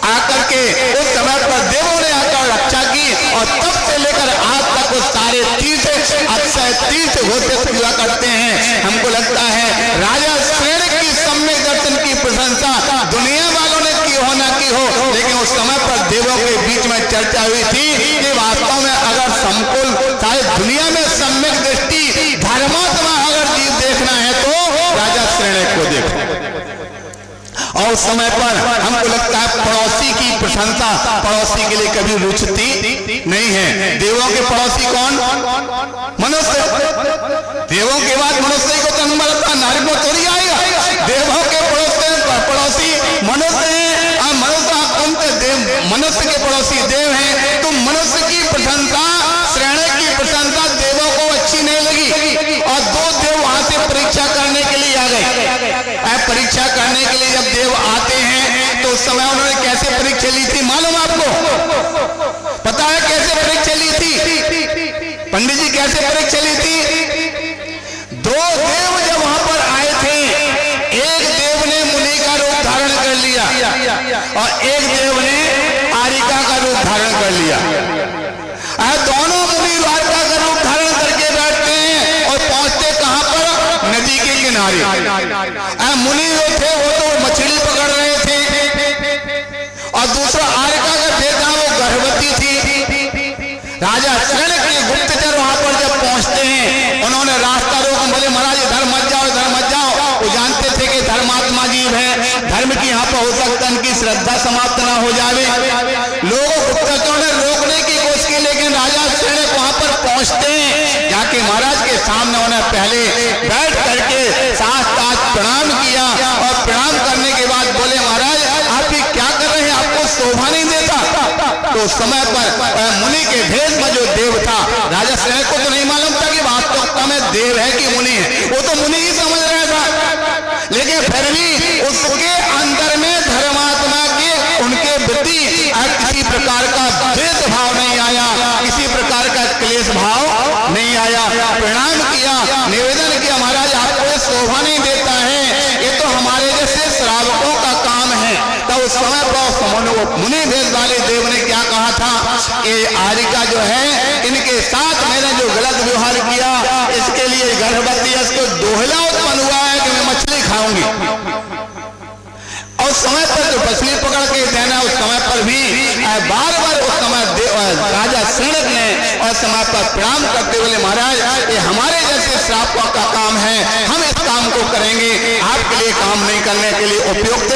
आकर के उस समय पर देवों ने आकर रक्षा की, और तब से लेकर आज तक वो सारे तीर्थ अक्षय तीर्थ घोषित हुआ करते हैं। हमको लगता है राजा श्रेण की सम्यक दर्शन की प्रशंसा दुनिया वालों ने की हो ना की हो, लेकिन उस समय पर देवों के बीच में चर्चा हुई थी कि वास्तव में अगर संकुल सारी दुनिया में सम्यक दृष्टि धर्मात्मा अगर जीव देखना है तो राजा श्रेण को देखो। और उस समय पर हमको लगता है पड़ोसी की प्रशंसा पड़ोसी के लिए कभी रुचती नहीं है। देवों के पड़ोसी कौन? मनुष्य। देवों के बाद मनुष्य को जन्म लगता, नारी को थोड़ी आएगा। देवों के पड़ोसी मनुष्य है, और मनुष्य के पड़ोसी देव हैं। तो मनुष्य की प्रशंसा, श्रेणी की प्रशंसा देवों को अच्छी नहीं लगी, और 2 देव वहां से परीक्षा करने के लिए आ गए। परीक्षा करने के लिए जब देव आते हैं तो उस समय उन्होंने कैसे परीक्षा ली थी मालूम आपको? पता है कैसे परीक्षा ली थी? पंडित जी कैसे परीक्षा ली थी? 2 देव जब वहां पर आए थे, एक देव ने मुनि का रूप धारण कर लिया और एक देव ने आरिका का रूप धारण कर लिया। दोनों मुनि आरिका का रूप धारण करके बैठते हैं और पहुंचते कहां पर? नदी के किनारे। मुनि जो थे वो तो मछली पकड़ रहे थे, और दूसरा आरिका का बेटा वो गर्भवती थी। राजा श्रेण के गुप्तचर वहां पर जब पहुंचते हैं, उन्होंने रास्ता रोका, बोले महाराज इधर मत जाओ, इधर मत जाओ। वो जानते थे कि धर्मात्मा जीव है, धर्म की यहाँ पर हो सकता है उनकी श्रद्धा समाप्त ना हो जाए। लोगों गुप्तचरों ने रोकने की कोशिश की, लेकिन राजा श्रेण वहां पर पहुंचते हैं, जाके महाराज के सामने उन्हें पहले बैठ करके साथ प्रणाम किया, और प्रणाम करने के बाद बोले महाराज आप ये क्या कर रहे हैं, आपको शोभा नहीं देता? तो उस समय पर मुनि के भेष में जो देव था, राजा श्रेण को तो नहीं मालूम था कि वास्तविकता में देव है कि मुनि है, वो तो मुनि ही समझ रहा था, लेकिन फिर भी उसके अंदर में धर्मात्मा के उनके प्रति किसी प्रकार का भेदभाव नहीं आया, किसी प्रकार का क्लेश भाव नहीं आया। प्रणाम किया, निवेदन किया, महाराज आपको शोभा नहीं देता है, ये तो हमारे जैसे श्रावकों का काम है। तब उस समय पर मुनि भेद वाले देव ने क्या कहा था? ये आरिका जो है, इनके साथ मैंने जो गलत व्यवहार किया, इसके लिए गर्भवती इसको दोहला उत्पन्न हुआ है कि मैं मछली खाऊंगी। और समय पर जो मछली पकड़ के देना, उस समय पर भी बार बार उस समय राजा श्रेण ने और समय पर प्रणाम करते हुए महाराज ये हमारे जैसे श्रावकों का काम है, हम इस काम को करेंगे, आपके लिए काम नहीं करने के लिए उपयुक्त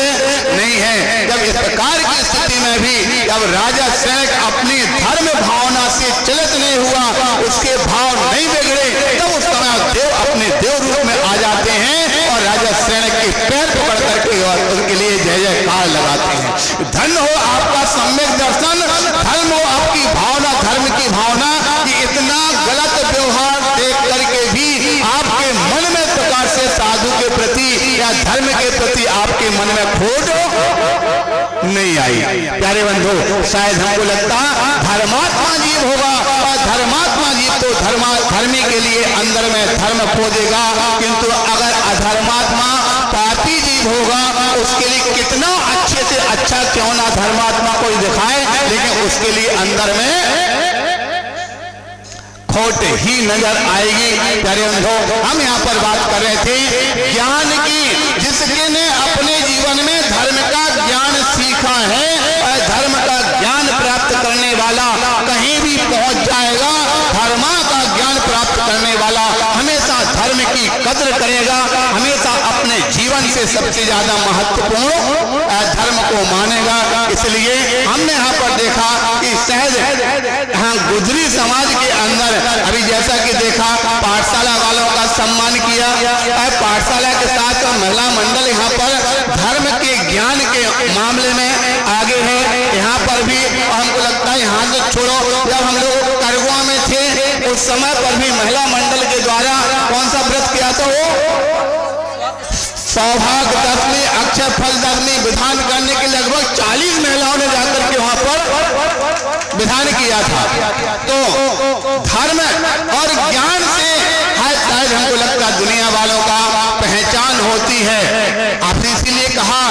नहीं है। जब इस प्रकार की स्थिति में भी जब राजा श्रेण अपनी धर्म भावना से चलित नहीं हुआ, उसके भाव नहीं बिगड़े, तब उस समय देव अपने देव रूप में आ जाते हैं और राजा श्रेण के पैर पकड़ करके और उनके लिए जय जयकार लगाते हैं। धन्य हो आपका सम्यक दर्शन, धर्म हो आपकी भावना, धर्म की भावना कि इतना गलत व्यवहार देख करके भी आपके मन में प्रकार से साधु के प्रति या धर्म के प्रति आपके मन में खोट नहीं आई। प्यारे बंधु, शायद हमको लगता धर्मात्मा जीव होगा, और धर्मात्मा जीव तो धर्मी के लिए अंदर में धर्म खोजेगा, किंतु अगर अधर्मात्मा पापी जीव होगा, उसके लिए कितना अच्छे से अच्छा क्यों ना धर्मात्मा कोई दिखाए, लेकिन उसके लिए अंदर में खोट ही नजर आएगी। प्यारे बंधु, हम यहाँ पर बात कर रहे थे ज्ञान की, जिसके ने अपने जीवन में धर्म का ज्ञान सीखा है, और धर्म का ज्ञान प्राप्त करने वाला कहीं भी पहुंच जाएगा। धर्म का ज्ञान प्राप्त करने वाला हमेशा धर्म की कद्र करेगा, हमेशा अपने जीवन से से सबसे ज्यादा महत्वपूर्ण धर्म को मानेगा। इसलिए हमने यहाँ पर देखा कि सहज यहाँ गुजरी समाज के अंदर अभी जैसा कि देखा पाठशाला वालों का सम्मान किया, पाठशाला के साथ महिला मंडल यहाँ पर धर्म के ज्ञान के मामले में आगे है। यहाँ पर भी हमको लगता है यहाँ से छोड़ो, जब हम लोग करगुआ में थे उस समय पर भी महिला मंडल के द्वारा कौन सा व्रत किया था, वो सौभाग्य दशमी, अक्षय फल दशमी विधान करने के लगभग 40 महिलाओं ने जाकर के वहां पर विधान किया था। तो धर्म और ज्ञान से शायद हमको लगता है दुनिया वालों का पहचान होती है। आपने इसीलिए कहा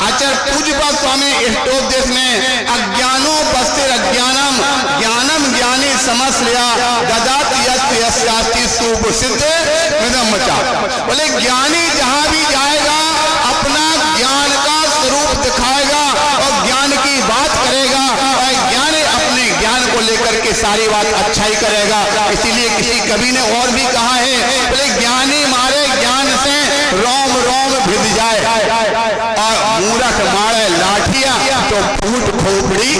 आचार्य पूज्यपाद स्वामी इष्टोपदेश में अज्ञानो बस्तिर अज्ञानम ज्ञानम ज्ञानी समझ लिया ददाति यस्याति सुप्रसिद्ध मृदम मचा। बोले ज्ञानी जहां भी जाएगा अपना ज्ञान का स्वरूप दिखाएगा और ज्ञान की बात करेगा और ज्ञानी अपने ज्ञान को लेकर के सारी बात अच्छा ही करेगा। इसीलिए किसी कवि ने और भी कहा है, बोले ज्ञानी मारे ज्ञान से रोम रोम भिद जाए और मूर्ख मारे लाठियां तो फूट खोपड़ी।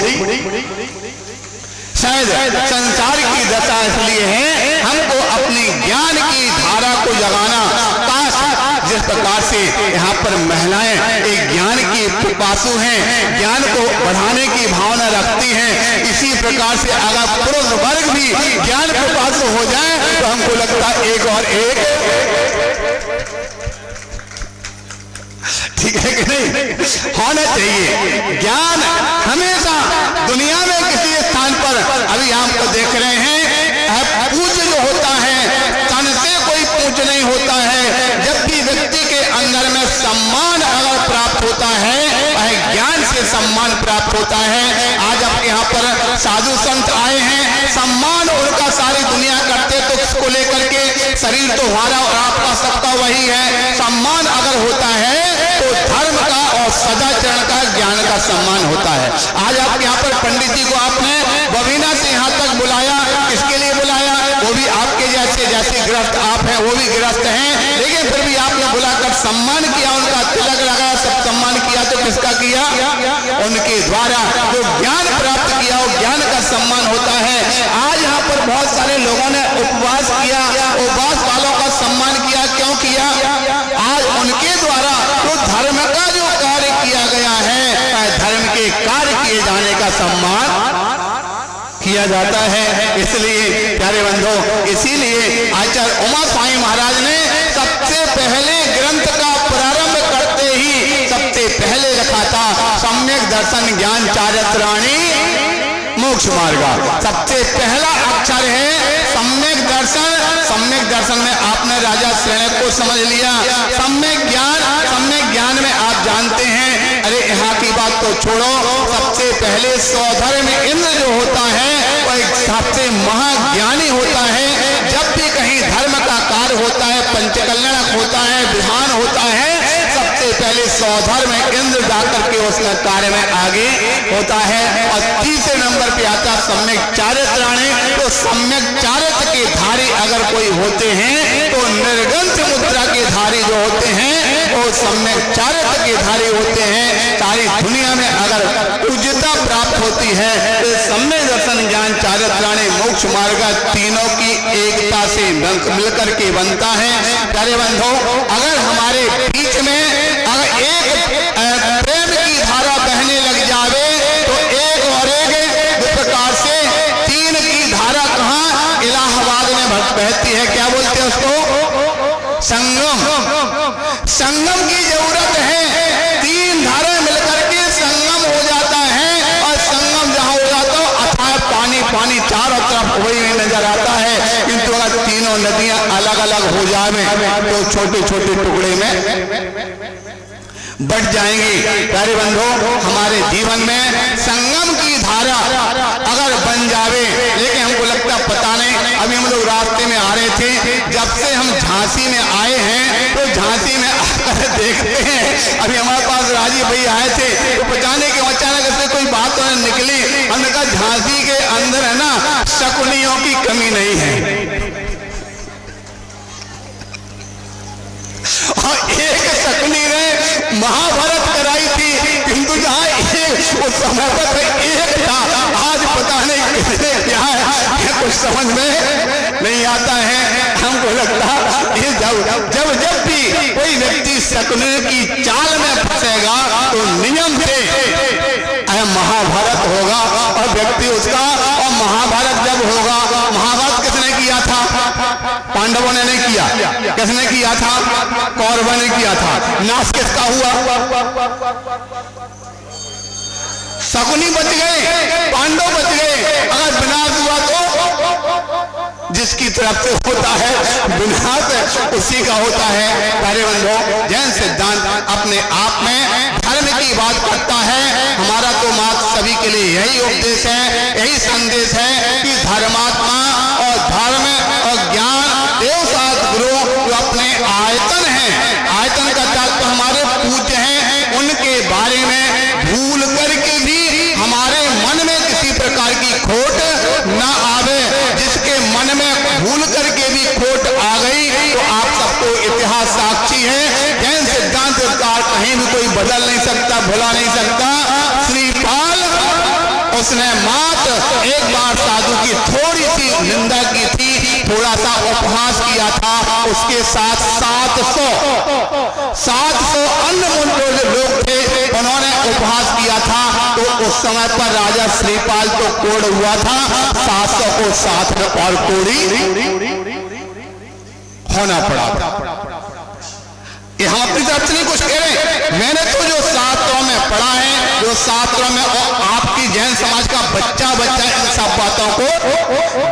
शायद संसार की दशा इसलिए है हमको अपनी ज्ञान की धारा को जगाना। काश जिस प्रकार से यहाँ पर महिलाएं एक ज्ञान की पिपासु हैं, ज्ञान को बढ़ाने की भावना रखती हैं, इसी प्रकार से अगर पुरुष वर्ग भी ज्ञान पिपासु हो जाए तो हमको लगता है एक और एक, ठीक है कि नहीं, होना चाहिए। ज्ञान हमेशा दुनिया में किसी स्थान पर अभी आपको देख रहे हैं पूज्य जो होता है तन से कोई पूज्य नहीं होता है। जब भी व्यक्ति के अंदर में सम्मान अगर प्राप्त होता है वह ज्ञान से सम्मान प्राप्त होता है। आज आप यहाँ पर साधु संत आए हैं, सम्मान उनका सारी दुनिया करते तो इसको लेकर के शरीर तो हमारा और आपका सबका वही है। सम्मान अगर होता है तो धर्म का और सदाचरण का ज्ञान का सम्मान होता है। आज आप यहाँ पर पंडित जी को आपने बबीना से यहाँ तक बुलाया, किसके लिए बुलाया, वो भी आपके जैसे गृहस्थ आप हैं, वो भी गृहस्थ हैं, लेकिन फिर भी आपने बुलाकर सम्मान किया, उनका तिलक लगाया, सब सम्मान किया। तो किसका किया, उनके द्वारा जो ज्ञान प्राप्त किया वो ज्ञान का सम्मान होता है। आज यहाँ पर बहुत सारे लोगों ने उपवास किया, उपवास वालों का सम्मान किया। क्यों किया, आज उनके द्वारा तो धर्म का जो कार्य किया गया है, धर्म के कार्य किए जाने का सम्मान किया जाता है। इसलिए प्यारे बंधो, इसीलिए आचार्य उमा स्वामी महाराज ने सबसे पहले ग्रंथ का प्रारंभ करते ही सबसे पहले रखा था सम्यक दर्शन ज्ञान चारित्राणि मोक्ष मार्ग। सबसे पहला अक्षर है सम्यक दर्शन। सम्यक दर्शन में आपने राजा श्रेणक को समझ लिया। सम्यक ज्ञान में आप जानते हैं, अरे यहाँ की बात तो छोड़ो, सबसे पहले स्वधर्म इंद्र जो होता है वह एक सबसे महाज्ञानी होता है। जब भी कहीं धर्म का कार्य होता है, पंचकल्याणक होता है, विधान होता है, सबसे पहले स्वधर्म इंद्र जाकर के उसका कार्य में आगे होता है। और तीसरे नंबर पे आता सम्यक चारित्राणि। तो सम्यक चारित्र के धारी अगर कोई होते हैं तो निर्ग्रंथ मुद्रा के धारी जो होते हैं वो सम्यक चारित्र के धारी होते हैं। सारी दुनिया में अगर पूज्यता प्राप्त होती है तो सम्यक दर्शन ज्ञान चारित्राणि मोक्ष मार्ग तीनों की एकता से मिलकर के बनता है। प्यारे बंधो, अगर हमारे बीच में अगर एक प्रेम की धारा बहने लग जावे तो एक और एक प्रकार से तीन की धारा कहाँ इलाहाबाद में बहती है, क्या बोलते हैं उसको, संगम। संगम की जरूरत है, तीन धारा मिलकर के संगम हो जाता है। और संगम जहां हो जाता है अथाह पानी पानी चारों तरफ वही नजर आता है। किंतु अगर तीनों नदियां अलग अलग हो जाए तो छोटे छोटे टुकड़े में बढ़ जाएंगी। प्यारे बंधो, हमारे जीवन में संगम की धारा अगर बन जावे, लेकिन हमको लगता पता नहीं। अभी हम लोग रास्ते में आ रहे थे, जब से हम झांसी में आए हैं तो झांसी में आकर देखते हैं, अभी हमारे पास राजीव भाई आए थे तो पहुंचाने के अचानक से कोई बात निकली। हमने कहा झांसी के अंदर है ना शकुनियों की कमी नहीं है। और एक शकुनी ने उस समय पर एक था, आज पता नहीं कितने क्या है, कुछ समझ में नहीं आता है। हमको लगता है जब भी कोई व्यक्ति शकुनी की चाल में फंसेगा तो नियम से महाभारत होगा और व्यक्ति उसका, और महाभारत जब होगा, महाभारत किसने किया था? पांडवों ने नहीं किया। किसने किया था? कौरवों ने किया था। नाश किसका हुआ? शकुनी बच गए, पांडव बच गए। अगर विनाश हुआ तो जिसकी तरफ से होता है विनाश उसी का होता है। प्यारे बंधुओं, जैन सिद्धांत अपने आप में धर्म की बात करता है। हमारा तो मात्र सभी के लिए यही उपदेश है, यही संदेश है कि धर्मात्मा और धर्म और ज्ञान देव सात गुरु जो अपने आयतन है, आयतन का तात्पर्य हमारे पूज्य हैं, उनके बारे में भूल करके भी हमारे मन में किसी प्रकार की खोट ना आवे। जिसके मन में भूल करके भी खोट आ गई तो आप सबको इतिहास साक्षी है। जैन सिद्धांत का कहीं भी कोई बदल नहीं सकता, भुला नहीं सकता। श्रीपाल उसने मात्र एक बार साधु की थोड़ी सी निंदा की थी, थोड़ा सा उपहास किया था। उसके साथ 700 अन्य लोग थे, उन्होंने उपहास किया था। तो उस समय पर राजा श्रीपाल तो कोड़ हुआ था, 700 को साथ में और कोड़ी होना पड़ा। ये हम अपनी तरफ से नहीं कुछ कह रहे, मैंने तो जो शास्त्रों में पढ़ा है, जो शास्त्रों में, और आपकी जैन समाज का बच्चा इन सब बातों को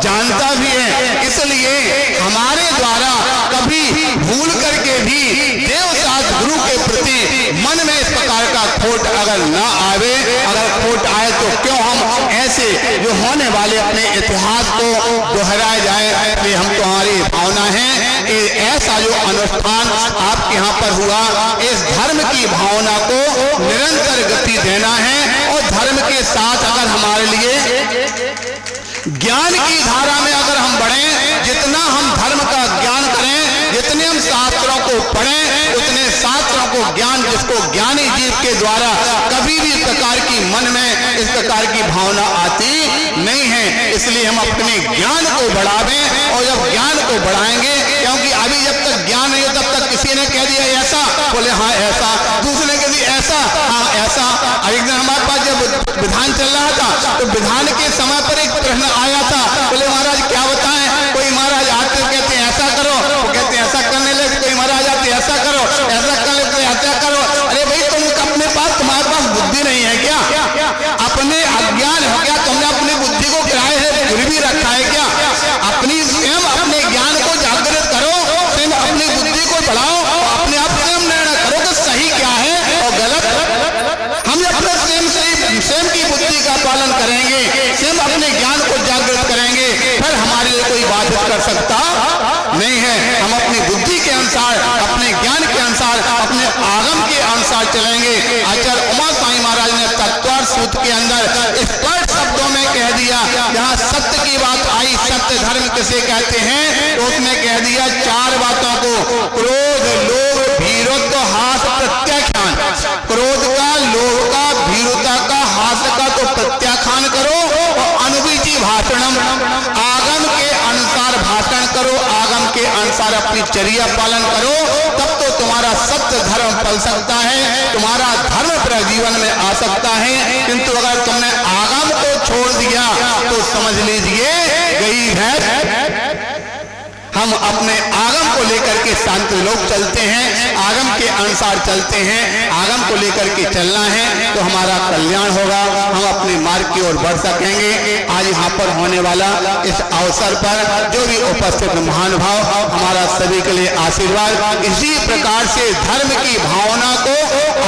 जानता भी है। इसलिए हमारे द्वारा कभी भूल करके भी देवसात गुरु के प्रति मन में इस प्रकार का खोट अगर ना आवे, अगर खोट आए तो क्यों हम ऐसे जो होने वाले अपने इतिहास को दोहराए जाए। ये हम तुम्हारी भावना है कि ऐसा जो अनुष्ठान आपके यहाँ पर हुआ, इस धर्म की भावना को निरंतर गति देना है। और धर्म के साथ अगर हमारे लिए ज्ञान की धारा में अगर हम बढ़ें, जितना हम धर्म का ज्ञान करें, जितने हम शास्त्रों को पढ़ें, उतने शास्त्रों को ज्ञान, जिसको ज्ञानी जीव के द्वारा कभी भी इस प्रकार की मन में इस प्रकार की भावना आती नहीं है। इसलिए हम अपने ज्ञान को बढ़ावें, और जब ज्ञान को बढ़ाएंगे, क्योंकि अभी जब तक ज्ञान नहीं हो तब तक किसी ने कह दिया ऐसा, बोले हाँ ऐसा, दूसरे ने कह दिया ऐसा, हाँ ऐसा। एक दिन हमारे पास जब विधान चल रहा था तो विधान के समय पर एक प्रश्न आया था, बोले महाराज क्या बताएं, कोई महाराज आते कहते हैं ऐसा करो, वो कहते हैं ऐसा करने लगे, कोई महाराज आते ऐसा करो, ऐसा कर लेते ऐसा करो। अरे भाई तुम्हारे पास बुद्धि नहीं है क्या? अपने अज्ञान हो गया, तुमने अपनी बुद्धि को किराए है गिरवी रखा है क्या? अपनी स्वयं अपने ज्ञान को जागृत करो, स्वयं अपनी बुद्धि को बढ़ाओ, अपने आप स्वयं निर्णय करो कि सही क्या है और गलत। हम अपने स्वयं की बुद्धि का पालन करेंगे, स्वयं अपने ज्ञान को जागृत करेंगे, फिर हमारे लिए कोई बाधित कर सकता नहीं है। हम अपनी बुद्धि के अनुसार, अपने ज्ञान के अनुसार, अपने आगम के अनुसार चलेंगे। आचार्य उमा साई महाराज ने तत्वार सूत्र के अंदर स्पष्ट शब्दों में कह दिया, जहाँ सत्य की बात आई, सत्य धर्म किसे कहते हैं, तो उसमें कह दिया 4 बातों को, क्रोध, लोभ, भीरुत्व, हास, प्रत्याख्यान। क्रोध का, लोभ का, भीरुता का, हास का तो प्रत्याख्यान करो, और अनुविधि भाषणम, आगम के अनुसार भाषण करो, आगम के अनुसार अपनी चर्या पालन करो, तब तो तुम्हारा सत्य धर्म फल सकता है, तुम्हारा धर्म पूरा जीवन में आ सकता है। किंतु अगर तुमने आगम को छोड़ दिया तो समझ लीजिए गई है। हम अपने आगम को लेकर के शांत लोग चलते हैं, आगम के अनुसार चलते हैं, आगम को लेकर के चलना है तो हमारा कल्याण होगा, हम अपने मार्ग की ओर बढ़ सकेंगे। आज यहाँ पर होने वाला इस अवसर पर जो भी उपस्थित महानुभाव, हमारा सभी के लिए आशीर्वाद। इसी प्रकार से धर्म की भावना को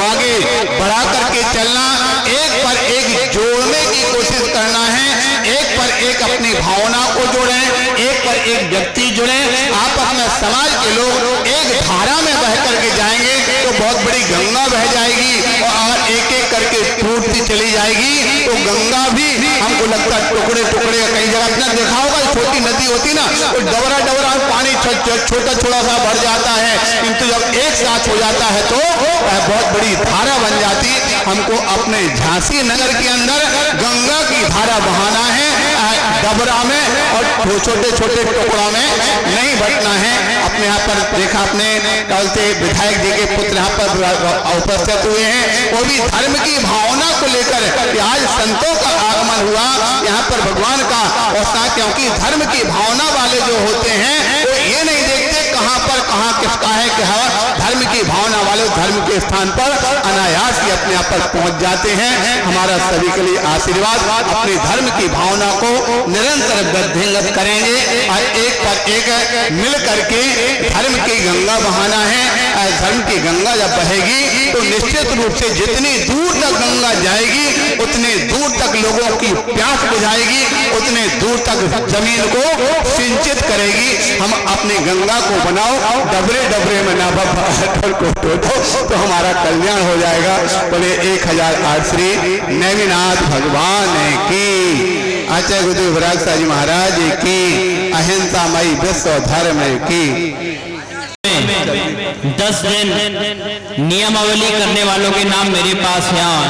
आगे बढ़ा करके चलना, एक पर एक जोड़ने की कोशिश करना है, एक पर एक अपनी भावना को जोड़ें, एक पर एक व्यक्ति जुड़े, आपस में समाज के लोग एक धारा में बह करके जाएंगे तो बहुत बड़ी गंगा बह जाएगी, और अगर एक एक करके टूटती चली जाएगी तो गंगा भी हमको लगता है टुकड़े टुकड़े, कई जगह देखा होगा छोटी नदी पद्धति होती ना, वो डबरा डबरा पानी छोटा छोटा सा भर जाता है, किंतु जब एक साथ हो जाता है तो बहुत बड़ी धारा बन जाती। हमको अपने झांसी नगर के अंदर गंगा की धारा बहाना है, डबरा में और छोटे छोटे टुकड़ा में नहीं बटना है। अपने यहाँ पर देखा, अपने कल से विधायक जी के पुत्र यहाँ पर उपस्थित हुए हैं, वो भी धर्म की भावना को लेकर कि आज संतों का आगमन हुआ यहाँ पर भगवान का औसा, क्योंकि धर्म की भावना वाले जो होते हैं वो ये नहीं देखते कहाँ पर कहाँ किसका है क्या। धर्म की भावना वाले धर्म के स्थान पर अनायास ही अपने आप पर पहुंच जाते हैं। हमारा सभी के लिए आशीर्वाद, अपने धर्म की भावना को निरंतर वृद्धिंगत करेंगे और एक पर एक मिल करके धर्म की गंगा बहाना है। धर्म की गंगा जब बहेगी तो निश्चित रूप से जितनी दूर तक गंगा जाएगी उतने दूर तक लोगों की प्यास बुझाएगी, उतने दूर तक जमीन को सिंचित करेगी। हम अपनी गंगा को बनाओ, डबरे डबरे में ना को तो हमारा कल्याण हो जाएगा। बोले 1008 श्री नेमिनाथ भगवान की, आचार्य गुरु विराग जी महाराज की, अहिंसा मई विश्व धर्म की। 10 दिन नियमावली करने वालों के नाम मेरे पास यहाँ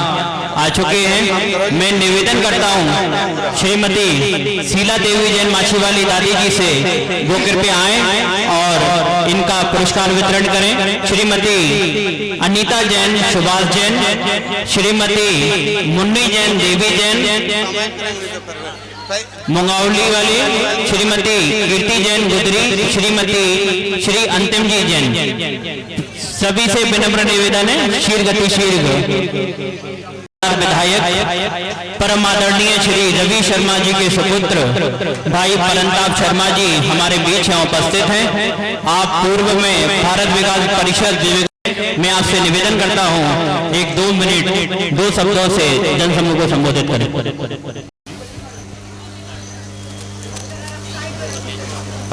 आ चुके हैं। मैं निवेदन करता हूँ श्रीमती शीला देवी जैन माछीवाली दादी जी से वो कृपया आए और इनका पुरस्कार वितरण करें। श्रीमती अनीता जैन, सुभाष जैन, श्रीमती मुन्नी जैन, देवी जैन मुंगावली वाली, श्रीमती कीर्ति जैन गुदरी, श्रीमती श्री अंतिम जी जैन। सभी से विनम्र निवेदन है, शीर गति शीर। विधायक परम आदरणीय श्री रवि शर्मा जी के सुपुत्र भाई परंताप शर्मा जी हमारे बीच यहाँ उपस्थित हैं। आप पूर्व में भारत विकास परिषद, मैं आपसे निवेदन करता हूँ 1-2 मिनट 2 शब्दों से जनसमूह को संबोधित करें।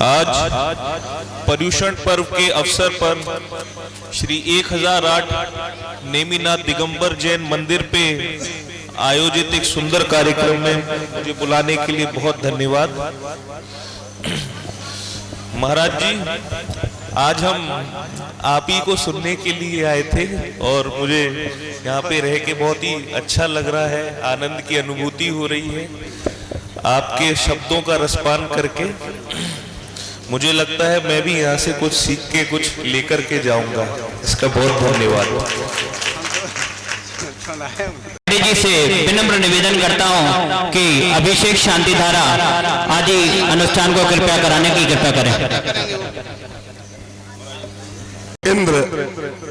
आज पर्यूषण पर्व के अवसर पर श्री 1008 नेमिनाथ दिगंबर जैन मंदिर पे आयोजित एक सुंदर कार्यक्रम में मुझे बुलाने के लिए बहुत धन्यवाद। महाराज जी, आज हम आप ही को सुनने के लिए आए थे और मुझे यहाँ पे रह के बहुत ही अच्छा लग रहा है, आनंद की अनुभूति हो रही है। आपके शब्दों का रसपान करके मुझे लगता है मैं भी यहाँ से कुछ सीख के कुछ लेकर के जाऊंगा। इसका बहुत धन्यवाद। जी से विनम्र निवेदन करता हूँ कि अभिषेक शांति धारा आदि अनुष्ठान को कृपया कराने की कृपा करें। इंद्र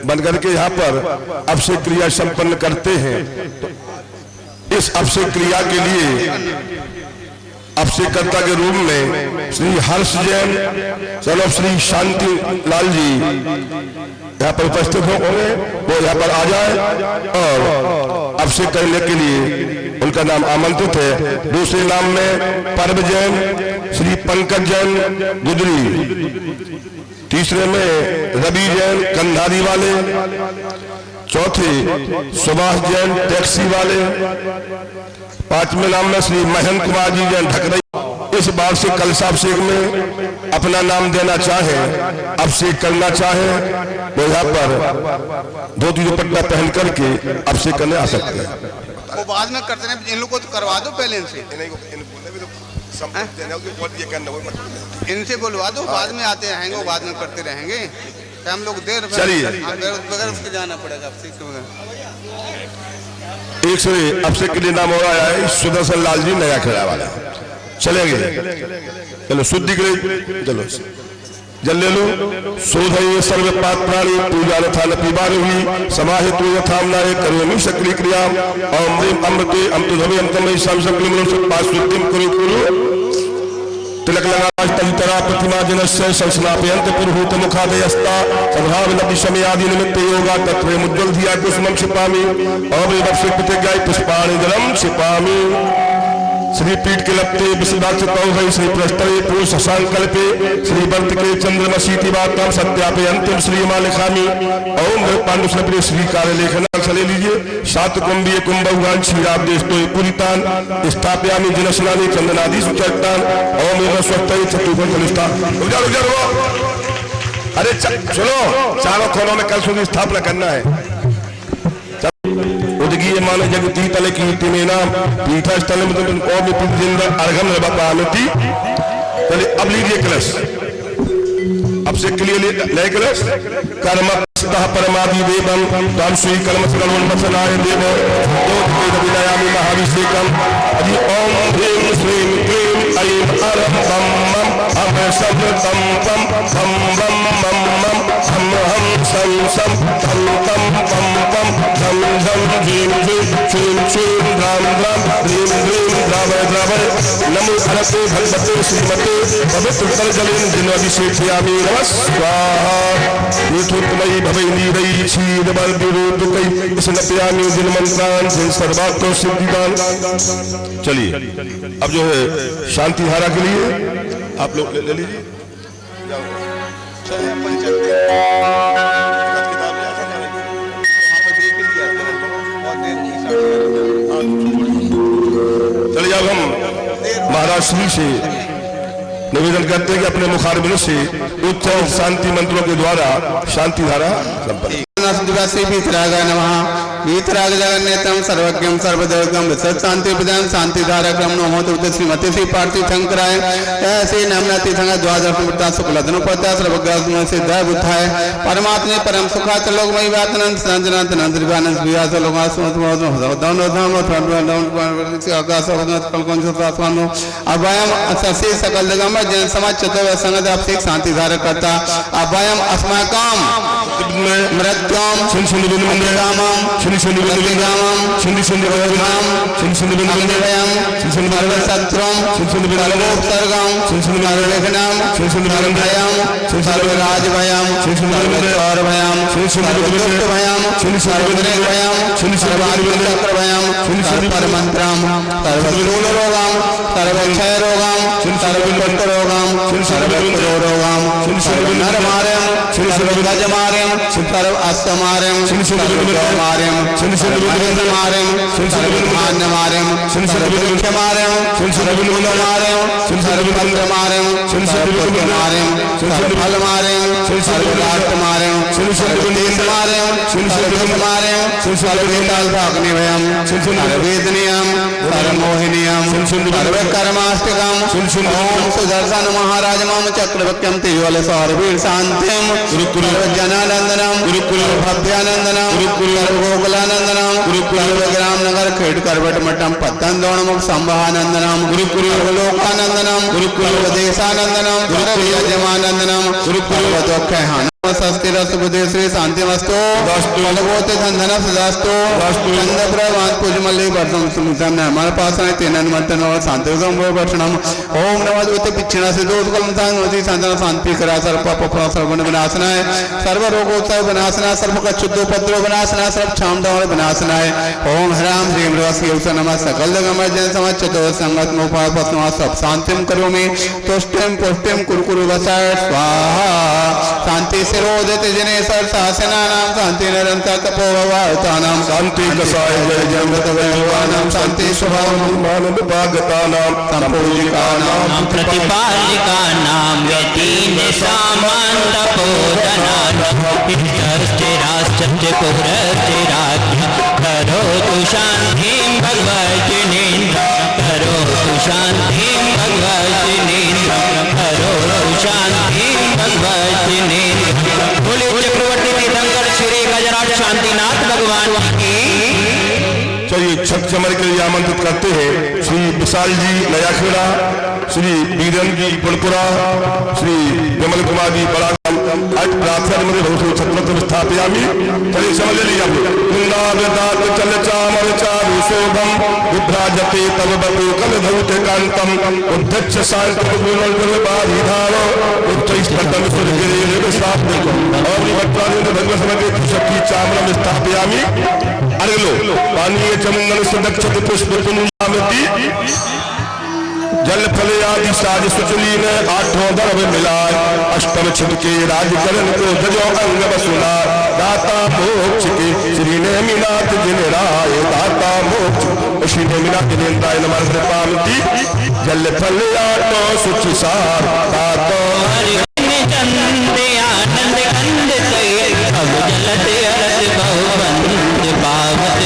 बनकर के यहाँ पर अभिषेक क्रिया संपन्न करते हैं। तो इस अभिषेक क्रिया के लिए अभिषेककर्ता के रूप में श्री हर्ष जैन चलो श्री शांति लाल जी यहाँ पर उपस्थित होंगे, वो यहाँ पर आ जाए और अभिषेक करने के लिए उनका नाम आमंत्रित है। दूसरे नाम में पर्व जैन श्री पंकज जैन गुजरी, तीसरे में रवि जैन कंधारी वाले, चौथे सुभाष जैन टैक्सी वाले, पांचवें नाम में श्री महेंद्र कुमार जी जैन ढकरई। इस वार्षिक कलशाभिषेक में अपना नाम देना चाहे, अभिषेक करना चाहे तो यहाँ पर धोती दुपट्टा पहन करके अभिषेक करने आ सकते हैं। वो बाद में करते हैं, इन लोगों को तो करवा दो पहले इनसे बोलवा दो, बाद में आते रहेंगे, वो बाद में करते रहेंगे। हम लोग देर चलिए बगैर उसके जाना पड़ेगा अभिषेक वगैरह। एक से अभिषेक के लिए नाम हो रहा है सुदर्शन लाल जी नया खेड़ा वाला। चलेंगे, चलो शुद्धि के लिए चलो जल ले लो। शोधय सर्व पाप प्राणी पूजा रथा न पीबार हुई समाहित यथामनाय करोमि सक्रिय क्रिया ओम अमृते अमृतभवे अमृतमय संसक्लिम पाशुद्धिम कुरु तिलक लगाज तलितरा प्रतिमा जनस्य संस्नापयन्त पुरुहूत मुखादयस्ता सद्भाव लब्धि समयादि निमित्त योगा तत्वे मुज्ज्वल धिया कुसुमं क्षिपामि और प्रतिज्ञाय पुष्पाणि जलम क्षिपामि। श्री पीठ के लपते विशदाक्ष तौघई श्री प्रस्तरे पुरुष संकल्पे श्री वर्त के चंद्रमसी वार्ताम सत्यापे अंतिम श्री मालिकामी ओम पांडुश्री श्री कार्य लेखना चले लीजिए। सात कुंभीय कुंभुगान क्षीराब देशो पूरितान स्थापयामी जनस्नानी चंदनादि सुचरितान ओम एवं स्वतः चतुर्भुज निष्ठा। अरे चलो चारों कोनों में कल सूर्य स्थापना करना है। उदगीय मान जगती तले कीर्ति में नाम पीठा स्थल में अर्घम रबापानति। चलिए अब लीजिए कलश, अब से क्लियर ले कलश। कर्म परमादि देवम ताम श्री कर्म सकलवन्मसनाय देव विदयामि महाभिषेकम। अभी ओम ह्रीं श्रीं क्लीं ऐं अरं बम मम हम सब तम तम हम बम मम मम हम हम सं सं तम तम पम पम धम धम ह्रीं ह्रीं श्रीं श्रीं राम राम ह्रीं ह्रीं द्रावय द्रावय। नमो भगवते भगवते श्रीमते पवित्र तलजलेन जिन्वाभिषेकयामि नमः स्वाहा। ऋतुत्मयी भवैनी रई क्षीर वर्धुरुदुकै स्नपयामि जिन मंत्रान जिन सर्वात्म सिद्धिदान। चलिए अब जो है शांति धारा के लिए आप लोग ले लीजिए। चलिए अब हम महाराज श्री से निवेदन करते हैं कि अपने मुखारबिनों से उच्च शांति मंत्रों के द्वारा शांति धारा संपन्न। वीतराग नमः वीतराग जगन्नेतम सर्वज्ञम सर्वदेवगम विशद शांति प्रदान शांति धारा क्रम नमो तुते श्रीमती श्री पार्थिव शंकराय ऐसे नमनति संग द्वादश मुक्ता शुक्लधनु पता सर्वग्रह से दय बुद्धाय परमात्मा परम सुखात लोकमय वातनंद संजनात नंदरिवानंद वियास लोकास दोनों धाम आकाश कलकों से आसमान अभयम ससे सकल जगम जन समाज चतुर्थ संगत आपसे शांति धारा करता अभयम अस्माकम मृत्युम सुनिश्चितम सुनिश्चितम सुनिश्चितम सुनिश्चितम सर्वशत्रुम सर्वोपसर्गम सर्वविघ्नम सर्वभयम सर्वराजभयम सर्वचौरभयम सर्वदुष्टभयम सर्वनिर्भयम सर्वात्मचक्रभयम सर्वपरमंत्रम सर्वशूलरोगम सर्वक्षयरोगम सर्वपट्टरोगम सर्वरोगम सर्वनरमार्यम सर्वगजमार्यम सर्व अस्तमार्यम सर्वमार्यम सर्वमार्यम सर्वमान्यमार्यम सर्वक्षमार्यम सर्वमार्यम सर्वपत्रमार्यम सर्वपत्रमार्यम सर्वफलमार्यम सर्वराष्ट्रमार्यम सर्वदेशमार्यम सर्वदेशमार्यम सर्ववेदाल्भाग्निभयम सर्ववेदनीयम सर्वमोहिनीयम सर्वकर्माष्टकम ओम सुदर्शन महाराज मम चक्रवर्त्यम तेजोल सौरवीर शांतिम सर्वजनानंदनम भव्यानंदनम सर्वगोकुलानंदनम सर्वग्राम नगर खेड़ करवट मठम पत्तन दौड़मुख संभानंदनम लोकानंदनम सर्वदेशानंदनम सर्वयजमानंदनम सर्वदुःखहान स्वस्ति रस बुद्धि श्री शांति वस्तु भगवते धन सदास्तु चंद प्रभात पूजमल्ली वर्षम सुमितम ने हमारे पास आए तेन मंत्र और शांति वर्षणम ओम नमस्ते पिछड़ा से दोष कलम सांगति शांतना शांति करा सर्व पाप सर्वगुण विनाशनाय सर्व रोगोत्सव विनाशनाय सर्व कच्छुद्धोपद्रव विनाशनाय सर्व क्षाम दौड़ विनाशनाय ओम हराम ह्रीम रस के नमः सकल जगम जन समाज चतुर्थ संगत मोपाल पत्मा सब शांतिम करोमि तुष्टिम पुष्टिम कुरकुरु वसाय स्वाहा। शांति रोदित जने सर शासना नाम शांति निरंतर तपोवातानां शांति कसाय जय जगत वैभवानां शांति स्वभाव मानव भागतानां संपूजिकानां प्रतिपालिकानां यतीन सामान तपोधनानां पुरस्तिराज्ञ करोतु शान्तिं भगवज्जनेन्द्र करोतु शान्तिं भगवज्जनेन्द्र करोतु शान्तिं भगवज्जनेन्द्र। बोले चक्रवर्ती तीर्थंकर श्री गजराज शांतिनाथ भगवान की। चलिए छठ चमर के लिए आमंत्रित करते हैं श्री विशाल जी नयाखेड़ा, श्री बीरन जी पुरपुरा, श्री विमल कुमार जी बड़ा अट प्रार्थना में बहुत छत्रत्र स्थापयामि। चलिए समझ लीजिए आप वृंदावदात चल चामर चारु शोभम विभ्राजते तव बपु कल धौत कांतम उद्धक्ष शांत गुणल बाधिधारो उच्च स्पर्धम सुरगिरे निवसाप देखो और भक्तानि भगवत समझे शक्ति चामर में स्थापयामि। अर्घ लो पानीय चंदन सुदक्षित पुष्प तुनुयामति जल फल आदि साज सुचली ने आठों दर्भ मिलाए अष्टम छिपके राजकरण को जजो अंग बसुला दाता मोक्ष के श्री नेमिनाथ जिन राय दाता मोक्ष श्री नेमिनाथ जिन राय नमः कृपामती जल फल आठों सुच सार दाता चंद आनंद कंद कई अब जलते अरस बहुबंद पावत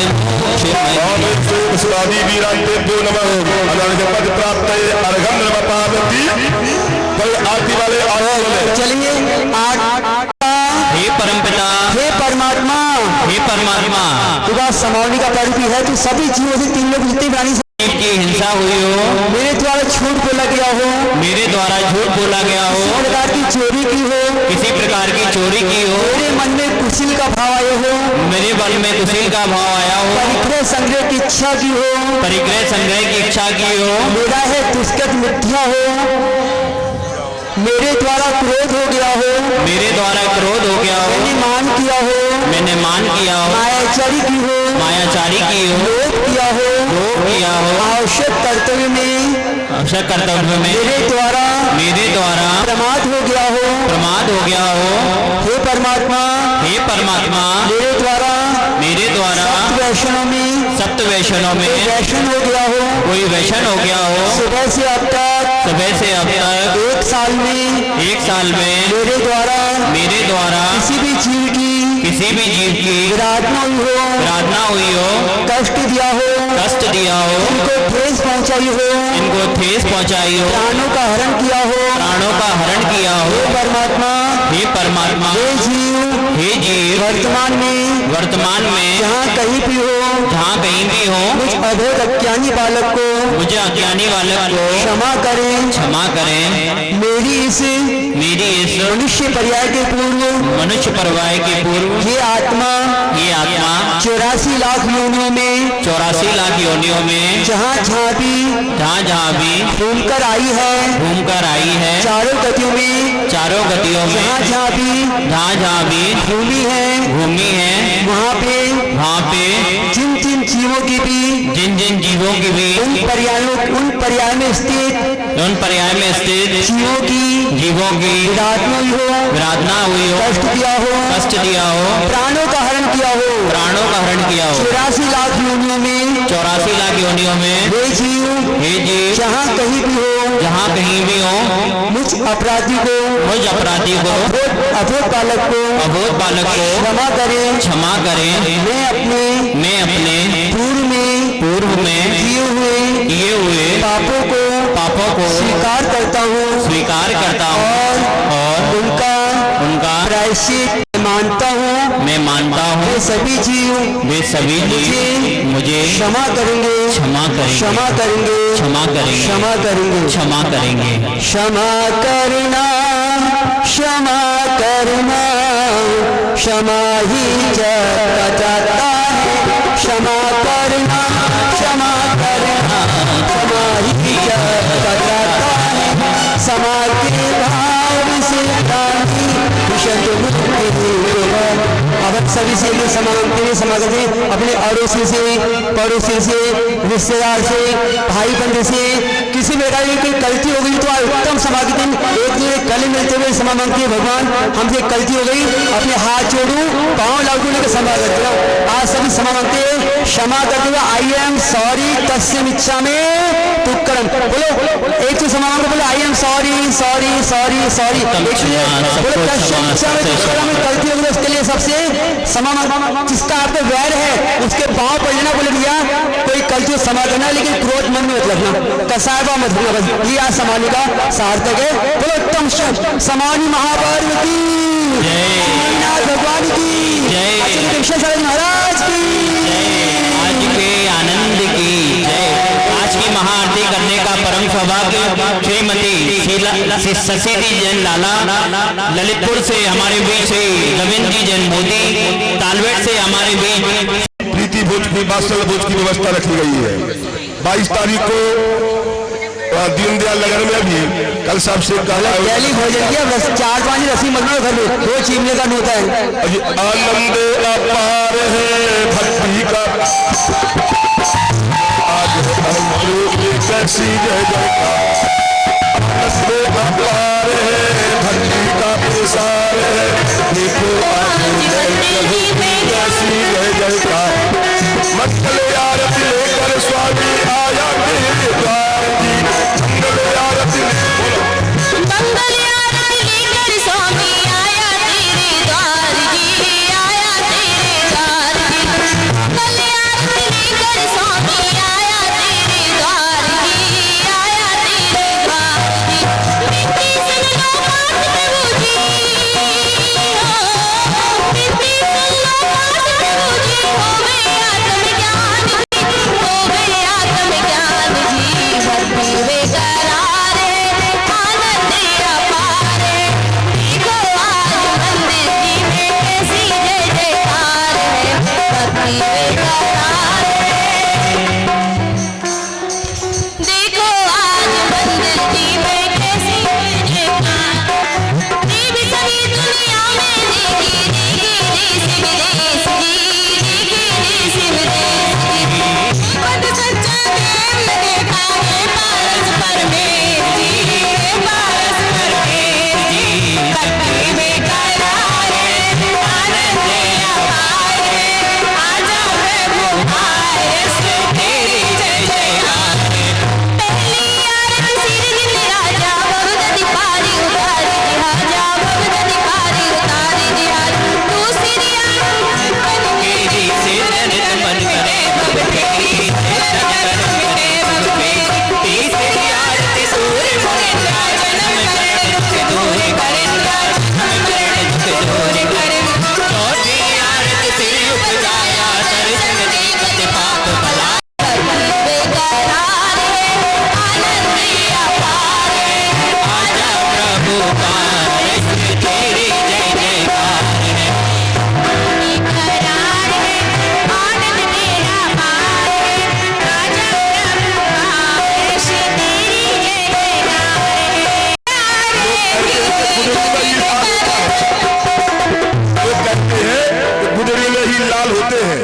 मोक्ष स्वादी वीरांते दो नमः अनर्घ पद प्राप्त अर्घम नमः पावती कोई आरती वाले और चलिए हे परमपिता हे परमात्मा हे परमात्मा विवाह समावनी का पर्व भी है तो सभी जीवों से तीन लोग जितने प्राणी की हिंसा हुई हो, मेरे द्वारा झूठ बोला गया हो, मेरे द्वारा झूठ बोला गया हो, किसी प्रकार की चोरी की हो, किसी प्रकार की चोरी की हो, मेरे मन में कुशील का भाव आया हो, मेरे मन में कुशील का भाव आया हो, परिग्रह संग्रह की इच्छा की हो, परिग्रह संग्रह की इच्छा की हो, मेरा है दुष्कृत मिथ्या हो, मेरे द्वारा क्रोध हो गया हो, मेरे द्वारा क्रोध हो गया हो, मैंने मान किया हो, मैंने मान किया हो, मायाचारी की हो, मायाचारी की हो, लोभ किया हो, लोभ किया हो, आवश्यक कर्तव्य में आवश्यक कर्तव्य में मेरे द्वारा प्रमाद हो गया हो, प्रमाद हो गया हो, हे परमात्मा मेरे द्वारा सप्त वैष्णव में वैषण हो गया हो, कोई वैषण हो गया हो, सुबह से अब तक एक साल में मेरे द्वारा किसी भी जीव की विराधना हुई हो, कष्ट दिया हो, इनको ठेस पहुंचाई हो, प्राणों का हरण किया हो, हे परमात्मा हे जीव वर्तमान में जहाँ कहीं भी हो मुझ अधोर अज्ञानी बालक को क्षमा करें, मेरी इस मनुष्य पर्याय के पूर्व ये आत्मा 84 लाख योनियों में जहाँ जहाँ भी घूमकर आई है चारों गतियों में जहाँ जहाँ भी भूमि है वहाँ पे जिन जिन जीवों की भी उन पर्याय में स्थित जीवों की विराधना हुई हो, कष्ट दिया हो, प्राणों का हरण किया हो, 84 लाख योनियों में हे जीव जहाँ कहीं भी हो मुझ अपराधी को अबोध बालक को क्षमा करें, मैं अपने पूर्व में किए हुए पापों को स्वीकार करता हूँ और उनका प्रायश्चित मानता हूँ, वे सभी जीव मुझे क्षमा करेंगे, क्षमा करना, क्षमा ही जगता जाता है, क्षमा करना, क्षमा ही जगता जाता है, क्षमा के भाव से प्राणी विशुद्ध मुक्ति है। अब सभी से समागत अपने अड़ोसी से, पड़ोसी से, रिश्तेदार से, भाई बंधु से किसी प्रकार की गलती हो गई तो उत्तम समागत एक दूसरे गले मिलते हुए क्षमा मांगते हैं, भगवान हमसे गलती हो गई, अपने हाथ जोड़ू, पाँव लागू लेकर समागत करो। आज सभी क्षमा मांगते हैं, क्षमा करते हुए आई एम सॉरी तस्मिन् इच्छामि तुक्कड़म, बोलो एक तो क्षमा मांगो, बोलो आई एम सॉरी बोलो तस्मिन् इच्छामि तुक्कड़म, गलती हो गई उसके लिए सबसे क्षमा मांगो, जिसका आपको वैर है उसके पाँव पड़ लेना, बोले भैया कोई गलती हो क्षमा करना, लेकिन क्रोध मन में मत रखना, कसायबा मत रखना, बस ये आज समानी का सार्थक है। बोलो उत्तम समानी महापर्व की जय, भगवान की जय, महाराज की आज के आनंद की जय। आज की महाआरती करने का परम सौभाग्य श्रीमती शशिदी जैन लाला ललितपुर से हमारे बीच से, रविंद्र जी जैन मोदी तालवेट से हमारे बीच प्रीति भोज की वात्सल भोज की व्यवस्था रखी गई है। 22 तारीख को दीनदयाल नगर में भी कल साहब से पहली भोजन किया, बस 4-5 रस्सी मत घर में 2 चीमने का होता है। आनंद अपार है भक्ति का, आज कैसी जय जयकार को अपार है, भक्ति का प्रसार है। देखो आज कैसी जय जयकार, मंगल आरती लेकर स्वामी आया तेरे द्वार जी। मंगल आरती मंगल आरती लेकर स्वामी आया तेरे द्वार जी, आया तेरे द्वार जी। मंगल आरती लेकर स्वामी आया तेरे द्वार जी, आया तेरे द्वार जी। बिनती सुन लो बात प्रभु जी, बिनती सुन लो बात प्रभु जी। होवे आत्मज्ञान जी, होवे आत्मज्ञान जी। भक्ति बेकरार है, आनंद अपार है। देखो आज मंदिर जी में कैसी जय जयकार है। भक्ति बेकरार है, देखो आज मंदिर जी में कैसी जय जयकार। देवी सभी दुनिया में देगी, देगी देश विदेश जी, देगी देश विदेश जी। पद सच्चा प्रेम देखा है पारस परमेश जी, पारस परमेश जी। भक्ति बेकरार है, आनंद अपार है। आजा प्रभु आए से तेरी जय जयकार है। पहली आरती सिर गिर राजा भगवती पारी उतारी जिहाजा, भगवती पारी उतारी जिहाज। दूसरी आरती मन के जी से जनित मन करे भव फेरी, जनित मन करे भव फेरी। तीसरी आरती सूर्य मुनि जन्म मरण दुख दूर करे, जन्म मरण दुख दूर करे। चौथी आरती श्री उपजाया दर्शन देखत पाप भला। बेकरार है, आनंद अपार है। आजा प्रभु पारस तेरी जय जयकार है। बेकरार है, आनंद तेरा पार है। आजा प्रभु पारस तेरी जय जयकार है। लोग कहते हैं कि गुदड़ी में ही लाल होते हैं।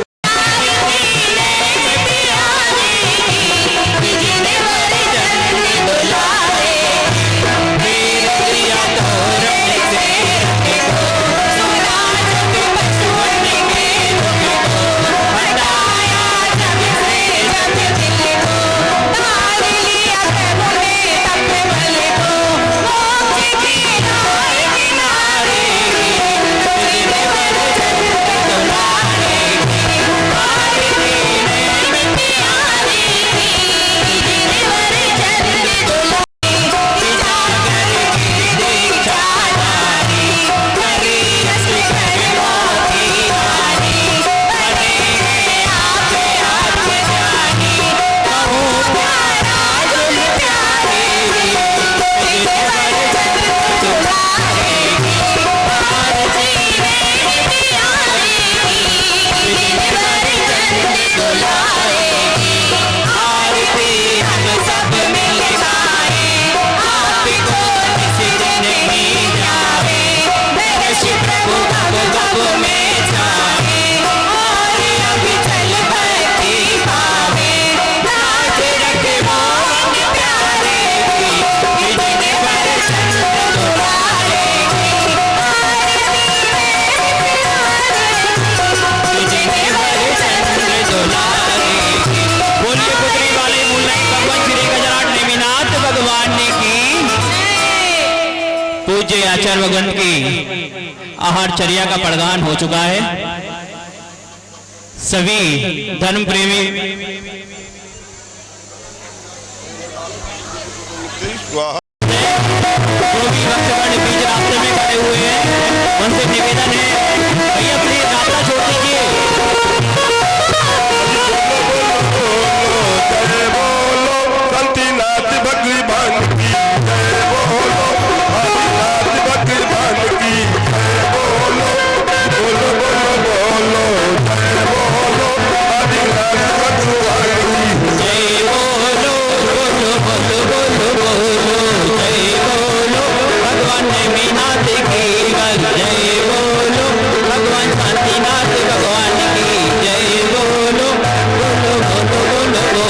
पूज्य आचार्यगण की आहारचर्या का प्रदान हो चुका है। सभी धर्म प्रेमी जो भी भक्तगण बीच रास्ते में खड़े हुए हैं उनसे निवेदन है भैया प्लीज रास्ता छोड़ दीजिए। जय बोलो संतीनाथ भगवान की जय बोलो, आदिनाथ भगवान की जय बोलो, बोलो बोलो बोलो जय बोलो, आदिनाथ भगवान की जय बोलो बोलो बोलो बोलो बोलो जय बोलो भगवान नेमिनाथ की जय बोलो, भगवान शांतिनाथ भगवान की जय बोलो, बोलो बोलो बोलो बोलो।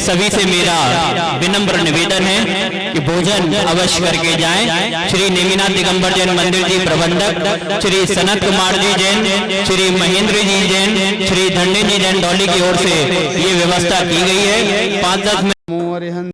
सभी से मेरा विनम्र निवेदन है कि भोजन अवश्य करके जाएं। श्री नेमिनाथ दिगंबर जैन मंदिर जी प्रबंधक श्री सनत कुमार जी जैन, श्री महेंद्र जी जैन, श्री धन्य जी जैन डॉली की ओर से ये व्यवस्था की गई है। 5-10